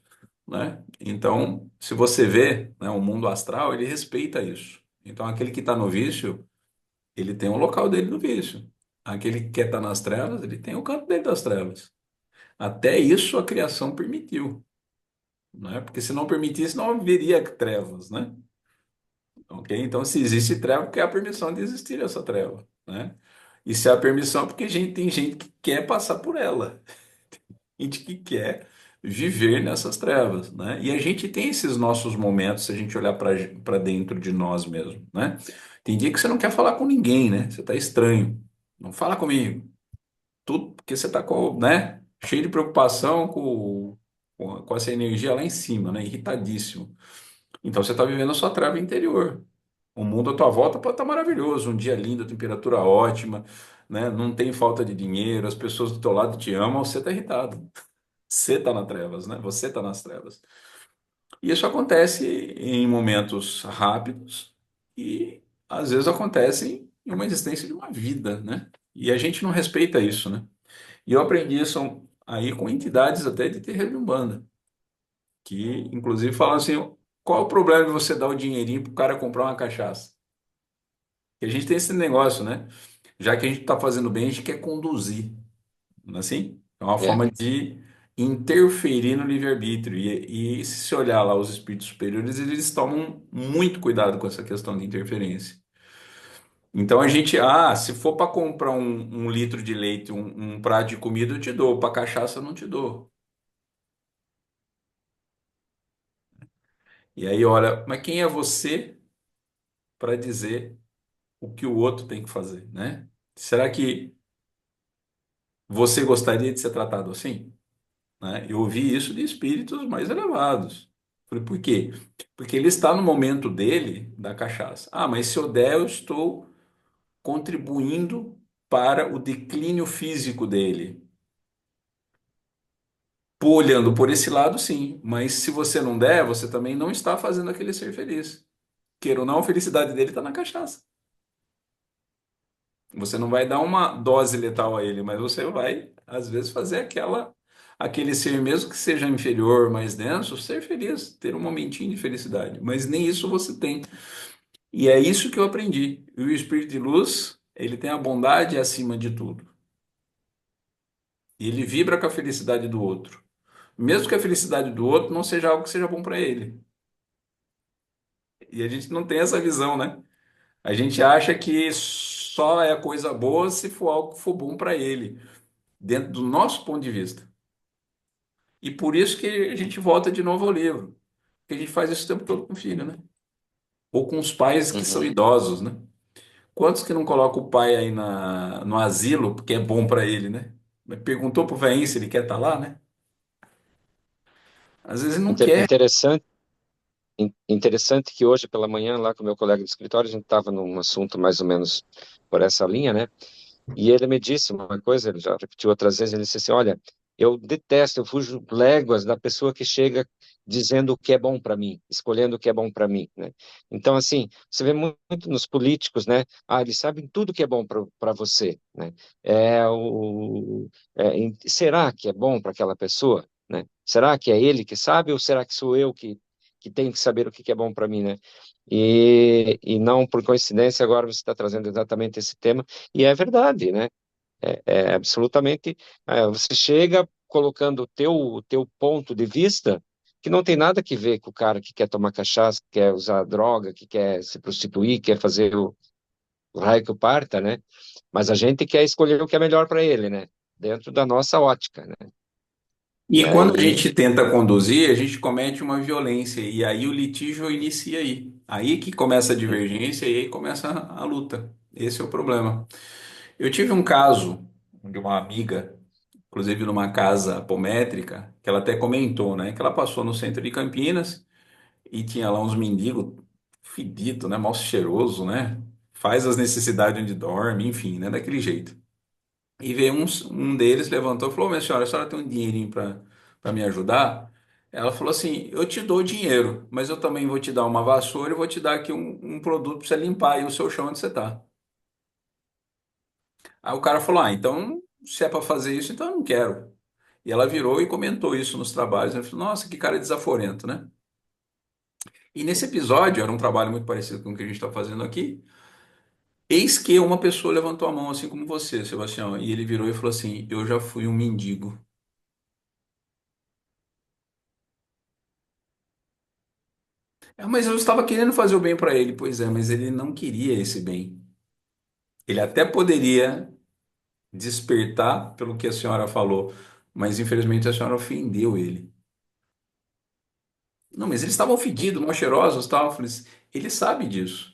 né? Então, se você vê, né, o mundo astral, ele respeita isso. Então, aquele que está no vício, ele tem o local dele no vício. Aquele que quer estar nas trevas, ele tem o canto dele das trevas. Até isso a criação permitiu, né? Porque se não permitisse, não haveria trevas, né? Ok? Então, se existe treva, porque é a permissão de existir essa treva, né? E se há permissão, porque tem gente que quer passar por ela, gente que quer viver nessas trevas, né? E a gente tem esses nossos momentos, se a gente olhar para dentro de nós mesmos, né? Tem dia que você não quer falar com ninguém, né? Você tá estranho. Não fala comigo. Tudo porque você tá com, né? Cheio de preocupação com essa energia lá em cima, né? Irritadíssimo. Então você está vivendo a sua treva interior. O mundo à tua volta pode estar maravilhoso, um dia lindo, temperatura ótima, né? Não tem falta de dinheiro, as pessoas do teu lado te amam, você está irritado. Você está nas trevas, né? Você está nas trevas. E isso acontece em momentos rápidos e às vezes acontece em uma existência de uma vida, né? E a gente não respeita isso, né? E eu aprendi isso aí com entidades até de terreiro de Umbanda, que inclusive falam assim, qual é o problema de você dar o dinheirinho pro cara comprar uma cachaça? Porque a gente tem esse negócio, né? Já que a gente está fazendo bem, a gente quer conduzir, não é assim? É uma É, forma de interferir no livre-arbítrio. E se você olhar lá os espíritos superiores, eles tomam muito cuidado com essa questão de interferência. Então a gente, se for para comprar um litro de leite, um prato de comida, eu te dou. Para cachaça, eu não te dou. E aí, olha, mas quem é você para dizer o que o outro tem que fazer, né? Será que você gostaria de ser tratado assim? Né? Eu ouvi isso de espíritos mais elevados. Falei, por quê? Porque ele está no momento dele da cachaça. Mas se eu der, eu estou contribuindo para o declínio físico dele. Pô, olhando por esse lado, sim. Mas se você não der, você também não está fazendo aquele ser feliz. Queira ou não, a felicidade dele está na cachaça. Você não vai dar uma dose letal a ele, mas você vai, às vezes, fazer aquele ser, mesmo que seja inferior, mais denso, ser feliz, ter um momentinho de felicidade. Mas nem isso você tem. E é isso que eu aprendi. E o espírito de luz, ele tem a bondade acima de tudo. E ele vibra com a felicidade do outro. Mesmo que a felicidade do outro não seja algo que seja bom para ele. E a gente não tem essa visão, né? A gente acha que só é coisa boa se for algo que for bom para ele, dentro do nosso ponto de vista. E por isso que a gente volta de novo ao livro. Porque a gente faz isso o tempo todo com o filho, né? Ou com os pais que são uhum. idosos, né? Quantos que não colocam o pai aí no asilo porque é bom para ele, né? Mas perguntou pro velhinho se ele quer estar lá, né? Às vezes ele não quer. Interessante, interessante que hoje pela manhã, lá com o meu colega de escritório, a gente estava num assunto mais ou menos por essa linha, né? E ele me disse uma coisa, ele já repetiu outras vezes, ele disse assim, olha, eu detesto, eu fujo léguas da pessoa que chega dizendo o que é bom para mim, escolhendo o que é bom para mim, né? Então, assim, você vê muito nos políticos, né? Eles sabem tudo que é bom para você, né? Será que é bom para aquela pessoa, né? Será que é ele que sabe ou será que sou eu que tenho que saber o que é bom para mim, né? E não por coincidência, agora você está trazendo exatamente esse tema, e é verdade, né? É absolutamente. Você chega colocando o teu ponto de vista, que não tem nada que ver com o cara que quer tomar cachaça, que quer usar droga, que quer se prostituir, quer fazer o raio que o parta, né? Mas a gente quer escolher o que é melhor para ele, né? Dentro da nossa ótica, né? E E quando a aí. gente tenta conduzir, a gente comete uma violência. E aí o litígio inicia aí. Aí que começa a divergência e aí começa a luta. Esse é o problema. Eu tive um caso de uma amiga. inclusive numa casa apométrica, que ela até comentou, né? Que ela passou no centro de Campinas e tinha lá uns mendigos fedidos, né? Mal cheiroso, né? Faz as necessidades onde dorme, enfim, né? Daquele jeito. E veio um deles, levantou e falou: Minha senhora, a senhora tem um dinheirinho para me ajudar? Ela falou assim: Eu te dou dinheiro, mas eu também vou te dar uma vassoura e vou te dar aqui um produto para você limpar aí o seu chão onde você está. Aí o cara falou: Ah, então, se é para fazer isso, então eu não quero. E ela virou e comentou isso nos trabalhos. Ela falou: Nossa, que cara desaforento, né? E nesse episódio, era um trabalho muito parecido com o que a gente está fazendo aqui. Eis que uma pessoa levantou a mão, assim como você, Sebastião, e ele virou e falou assim: Eu já fui um mendigo. Mas eu estava querendo fazer o bem para ele. Pois é, mas ele não queria esse bem. Ele até poderia despertar pelo que a senhora falou, mas infelizmente a senhora ofendeu ele. Não, mas eles estavam fedidos, mal cheirosos, tal. Eu falei assim, ele sabe disso.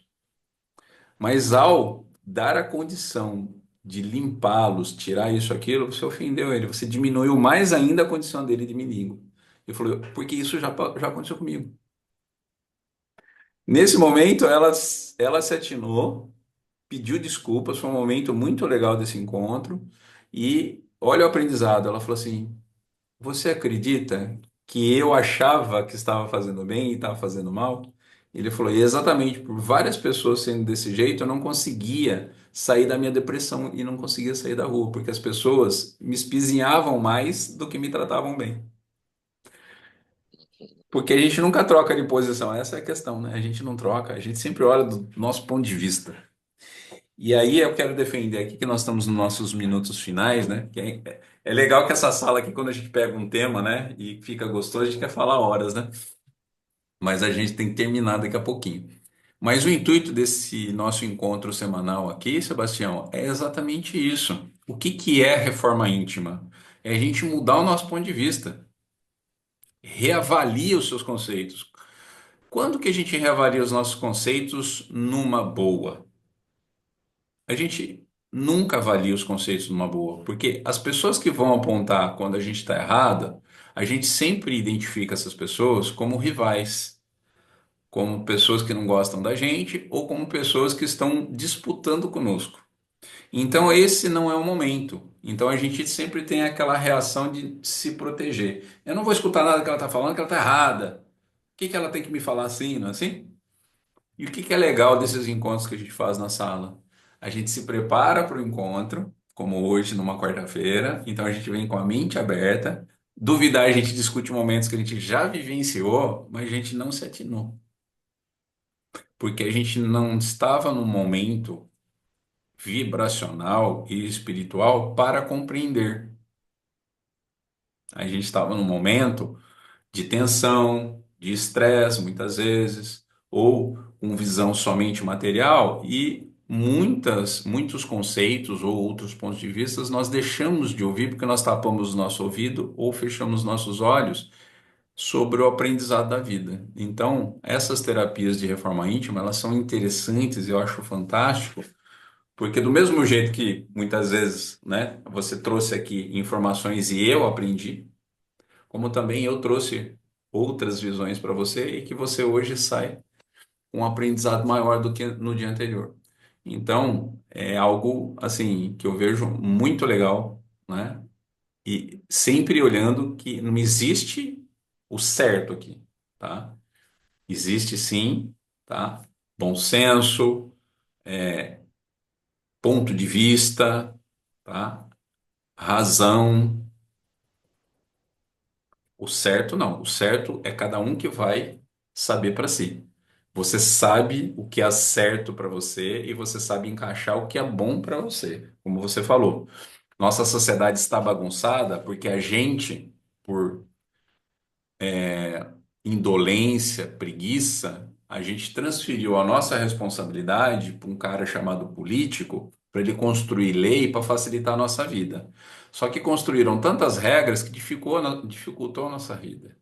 Mas ao dar a condição de limpá-los, tirar isso, aquilo, você ofendeu ele. Você diminuiu mais ainda a condição dele de mendigo. Ele falou, porque isso já aconteceu comigo. Nesse momento, ela se atinou, pediu desculpas, foi um momento muito legal desse encontro. E olha o aprendizado, ela falou assim: Você acredita que eu achava que estava fazendo bem e estava fazendo mal? Ele falou: E exatamente por várias pessoas sendo desse jeito, eu não conseguia sair da minha depressão e não conseguia sair da rua, porque as pessoas me espizinhavam mais do que me tratavam bem. Porque a gente nunca troca de posição, essa é a questão, né? A gente não troca, a gente sempre olha do nosso ponto de vista. E aí eu quero defender aqui que nós estamos nos nossos minutos finais, né? É legal que essa sala aqui, quando a gente pega um tema, né, e fica gostoso, a gente quer falar horas, né? Mas a gente tem que terminar daqui a pouquinho. Mas o intuito desse nosso encontro semanal aqui, Sebastião, é exatamente isso. O que que é reforma íntima? É a gente mudar o nosso ponto de vista, reavalia os seus conceitos. Quando que a gente reavalia os nossos conceitos numa boa? A gente nunca avalia os conceitos numa boa, porque as pessoas que vão apontar quando a gente está errada, a gente sempre identifica essas pessoas como rivais, como pessoas que não gostam da gente ou como pessoas que estão disputando conosco. Então, esse não é o momento. Então, a gente sempre tem aquela reação de se proteger. Eu não vou escutar nada que ela está falando, que ela está errada. O que que ela tem que me falar assim, não é assim? E o que que é legal desses encontros que a gente faz na sala? A gente se prepara para o encontro, como hoje, numa quarta-feira, então a gente vem com a mente aberta. Duvidar, a gente discute momentos que a gente já vivenciou, mas a gente não se atinou, porque a gente não estava num momento vibracional e espiritual para compreender. A gente estava num momento de tensão, de estresse, muitas vezes, ou com visão somente material, e muitos conceitos ou outros pontos de vista nós deixamos de ouvir porque nós tapamos o nosso ouvido ou fechamos nossos olhos sobre o aprendizado da vida. Então, essas terapias de reforma íntima, elas são interessantes e eu acho fantástico, porque do mesmo jeito que muitas vezes, né, você trouxe aqui informações e eu aprendi, como também eu trouxe outras visões para você e que você hoje sai com um aprendizado maior do que no dia anterior. Então, é algo assim que eu vejo muito legal, né? E sempre olhando que não existe o certo aqui, tá? Existe sim, tá? Bom senso, ponto de vista, tá? Razão. O certo não. O certo é cada um que vai saber para si. Você sabe o que é certo para você e você sabe encaixar o que é bom para você. Como você falou, nossa sociedade está bagunçada porque a gente, por indolência, preguiça, a gente transferiu a nossa responsabilidade para um cara chamado político para ele construir lei para facilitar a nossa vida. Só que construíram tantas regras que dificultou a nossa vida.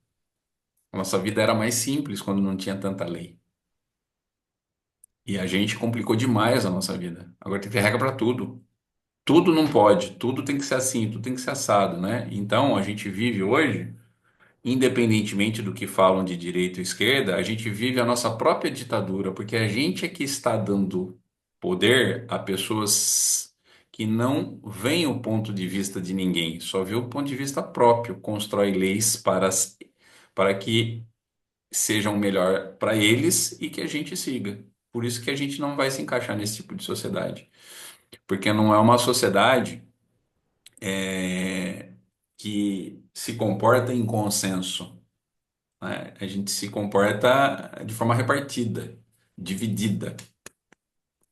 A nossa vida era mais simples quando não tinha tanta lei. E a gente complicou demais a nossa vida. Agora tem que ter regra para tudo. Tudo não pode, tudo tem que ser assim, tudo tem que ser assado, né? Então, a gente vive hoje, independentemente do que falam de direita ou esquerda, a gente vive a nossa própria ditadura, porque a gente é que está dando poder a pessoas que não veem o ponto de vista de ninguém, só vê o ponto de vista próprio, constrói leis para que sejam melhor para eles e que a gente siga. Por isso que a gente não vai se encaixar nesse tipo de sociedade, porque não é uma sociedade que se comporta em consenso, né? A gente se comporta de forma repartida, dividida,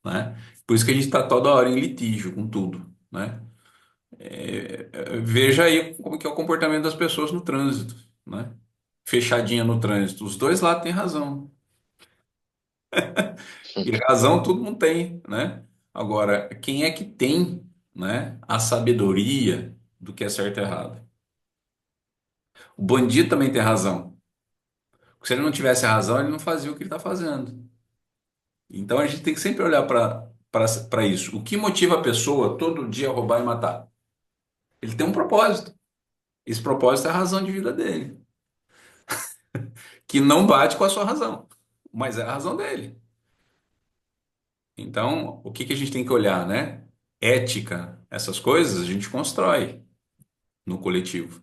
né? Por isso que a gente está toda hora em litígio com tudo, né? Veja aí como que é o comportamento das pessoas no trânsito, né? Fechadinha no trânsito. Os dois lados têm razão. E razão todo mundo tem, né? Agora, quem é que tem, né, a sabedoria do que é certo e errado? O bandido também tem razão. Porque se ele não tivesse razão, ele não fazia o que ele está fazendo. Então a gente tem que sempre olhar para isso. O que motiva a pessoa todo dia a roubar e matar? Ele tem um propósito. Esse propósito é a razão de vida dele, que não bate com a sua razão, mas é a razão dele. Então, o que que a gente tem que olhar, né? Ética, essas coisas a gente constrói no coletivo.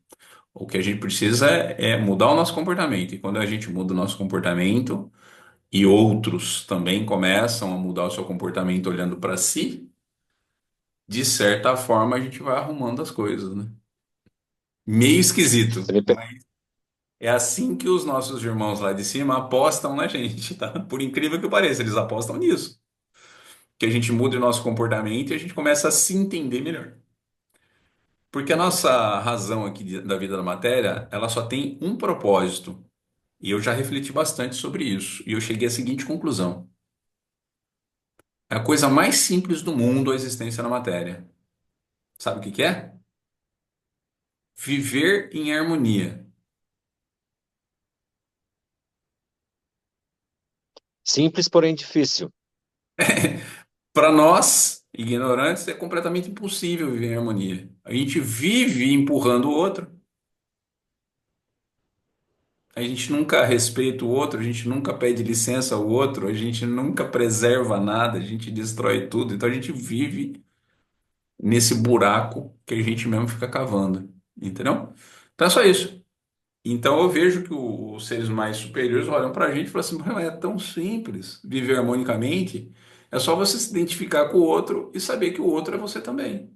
O que a gente precisa é mudar o nosso comportamento. E quando a gente muda o nosso comportamento e outros também começam a mudar o seu comportamento olhando para si, de certa forma a gente vai arrumando as coisas, né? Meio esquisito, Você me per- mas é assim que os nossos irmãos lá de cima apostam na gente, tá? Por incrível que pareça, eles apostam nisso. Que a gente mude o nosso comportamento e a gente começa a se entender melhor. Porque a nossa razão aqui da vida da matéria, ela só tem um propósito. E eu já refleti bastante sobre isso. E eu cheguei à seguinte conclusão: é a coisa mais simples do mundo a existência na matéria. Sabe o que que é? Viver em harmonia. Simples, porém difícil. Para nós, ignorantes, é completamente impossível viver em harmonia. A gente vive empurrando o outro. A gente nunca respeita o outro, a gente nunca pede licença ao outro, a gente nunca preserva nada, a gente destrói tudo. Então a gente vive nesse buraco que a gente mesmo fica cavando, entendeu? Então é só isso. Então eu vejo que os seres mais superiores olham para a gente e falam assim: "Meu, é tão simples viver harmonicamente. É só você se identificar com o outro e saber que o outro é você também.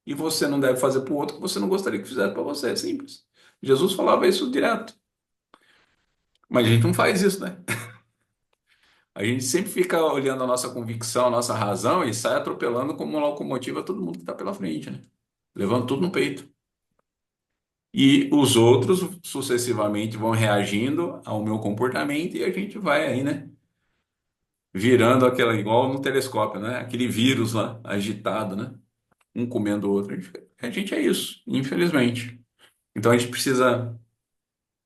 E você não deve fazer para o outro o que você não gostaria que fizesse para você. É simples." Jesus falava isso direto. Mas a gente não faz isso, né? A gente sempre fica olhando a nossa convicção, a nossa razão e sai atropelando como uma locomotiva todo mundo que está pela frente, né? Levando tudo no peito. E os outros sucessivamente vão reagindo ao meu comportamento e a gente vai aí, né? Virando aquela, igual no telescópio, né? Aquele vírus lá, agitado, né? Um comendo o outro. A gente é isso, infelizmente. Então a gente precisa,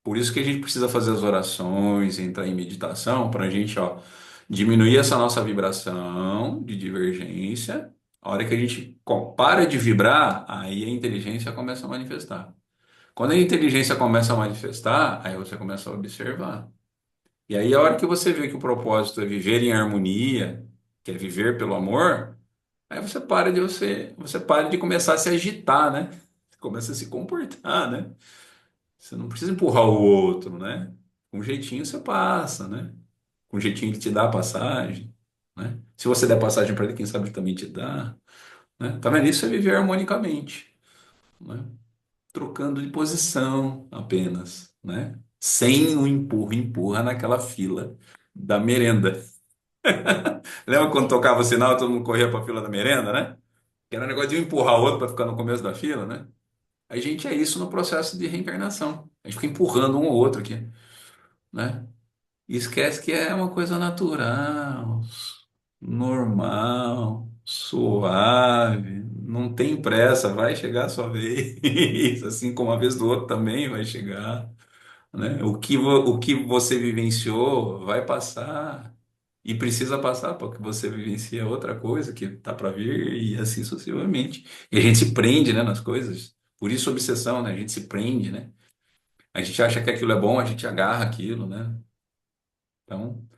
por isso que a gente precisa fazer as orações, entrar em meditação, para a gente, ó, diminuir essa nossa vibração de divergência. A hora que a gente para de vibrar, aí a inteligência começa a manifestar. Quando a inteligência começa a manifestar, aí você começa a observar. E aí, a hora que você vê que o propósito é viver em harmonia, que é viver pelo amor, aí você para de começar a se agitar, né? Você começa a se comportar, né? Você não precisa empurrar o outro, né? Com jeitinho você passa, né? Com jeitinho ele te dá a passagem, né? Se você der passagem para ele, quem sabe ele também te dá, né? Tá vendo? Isso é viver harmonicamente, né? Trocando de posição apenas, né? Sem o empurra, empurra naquela fila da merenda. Lembra quando tocava o sinal, todo mundo corria para a fila da merenda, né? Que era um negócio de um empurrar o outro para ficar no começo da fila, né? A gente é isso no processo de reencarnação. A gente fica empurrando um ao outro aqui, né? E esquece que é uma coisa natural, normal, suave, não tem pressa, vai chegar a sua vez, assim como a vez do outro também vai chegar, né? O que você vivenciou vai passar, e precisa passar para que você vivencie outra coisa que tá para vir e assim sucessivamente. E a gente se prende, né, nas coisas. Por isso obsessão, né? A gente se prende, né? A gente acha que aquilo é bom, a gente agarra aquilo, né? Então,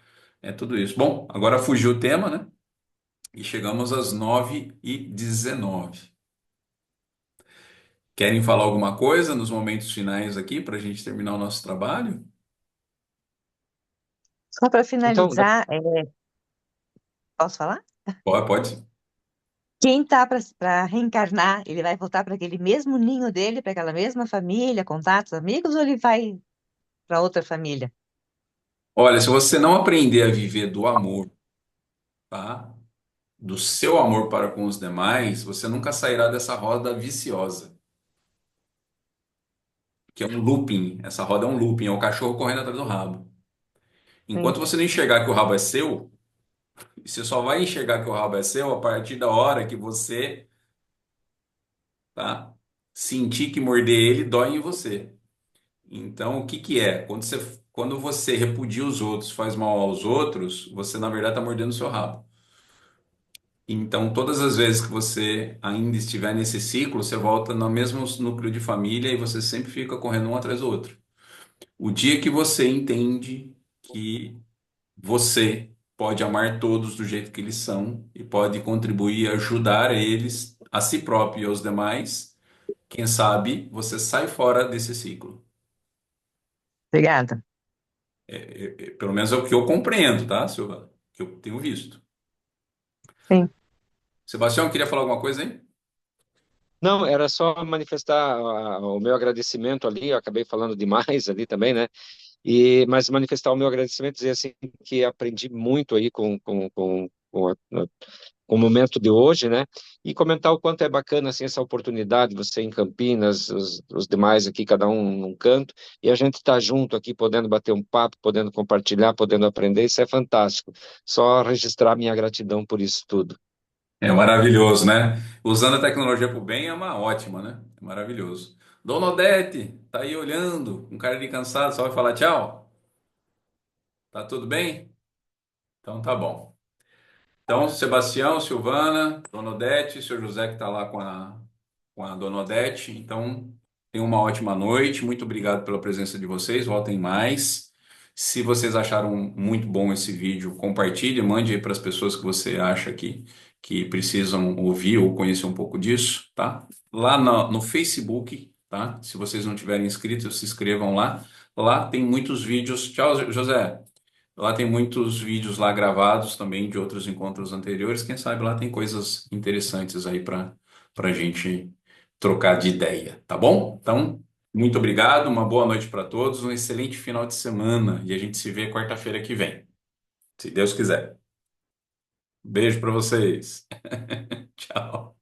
é tudo isso. Bom, agora fugiu o tema, né? E chegamos às 9h19. Querem falar alguma coisa nos momentos finais aqui para a gente terminar o nosso trabalho? Só para Então, finalizar, posso falar? Pode, pode. Quem tá para reencarnar, ele vai voltar para aquele mesmo ninho dele, para aquela mesma família, contatos, amigos, ou ele vai para outra família? Olha, se você não aprender a viver do amor, tá? Do seu amor para com os demais, você nunca sairá dessa roda viciosa, que é um looping. Essa roda é um looping, é o cachorro correndo atrás do rabo. Enquanto Sim, você não enxergar que o rabo é seu, e você só vai enxergar que o rabo é seu a partir da hora que você, tá? Sentir que morder ele dói em você. Então, o que que é? Quando você repudia os outros, faz mal aos outros, você na verdade está mordendo o seu rabo. Então, todas as vezes que você ainda estiver nesse ciclo, você volta no mesmo núcleo de família e você sempre fica correndo um atrás do outro. O dia que você entende que você pode amar todos do jeito que eles são e pode contribuir, ajudar eles, a si próprio e aos demais, quem sabe você sai fora desse ciclo. obrigada. Pelo menos é o que eu compreendo, tá, Silva? Que eu tenho visto. Sim. Sebastião, queria falar alguma coisa aí? não, era só manifestar o meu agradecimento ali, eu acabei falando demais ali também, né? Mas manifestar o meu agradecimento, dizer assim que aprendi muito aí com o momento de hoje, né? E comentar o quanto é bacana assim essa oportunidade, você em Campinas, os demais aqui, cada um num canto, e a gente está junto aqui, podendo bater um papo, podendo compartilhar, podendo aprender, isso é fantástico. Só registrar minha gratidão por isso tudo. É maravilhoso, né? Usando a tecnologia para o bem é uma ótima, né? É maravilhoso. Dona Odete, tá aí olhando, com cara de cansado, só vai falar tchau? Tá tudo bem? Então tá bom. Então, Sebastião, Silvana, Dona Odete, seu José que está lá com a Dona Odete. Então, tenham uma ótima noite. Muito obrigado pela presença de vocês. Voltem mais. Se vocês acharam muito bom esse vídeo, compartilhe, mande aí para as pessoas que você acha que precisam ouvir ou conhecer um pouco disso, tá? Lá no Facebook, tá? Se vocês não tiverem inscritos, se inscrevam lá. Lá tem muitos vídeos. Tchau, José. Lá tem muitos vídeos lá gravados também de outros encontros anteriores. Quem sabe lá tem coisas interessantes aí para a gente trocar de ideia, tá bom? Então, muito obrigado, uma boa noite para todos, um excelente final de semana e a gente se vê quarta-feira que vem, se Deus quiser. Beijo para vocês. Tchau.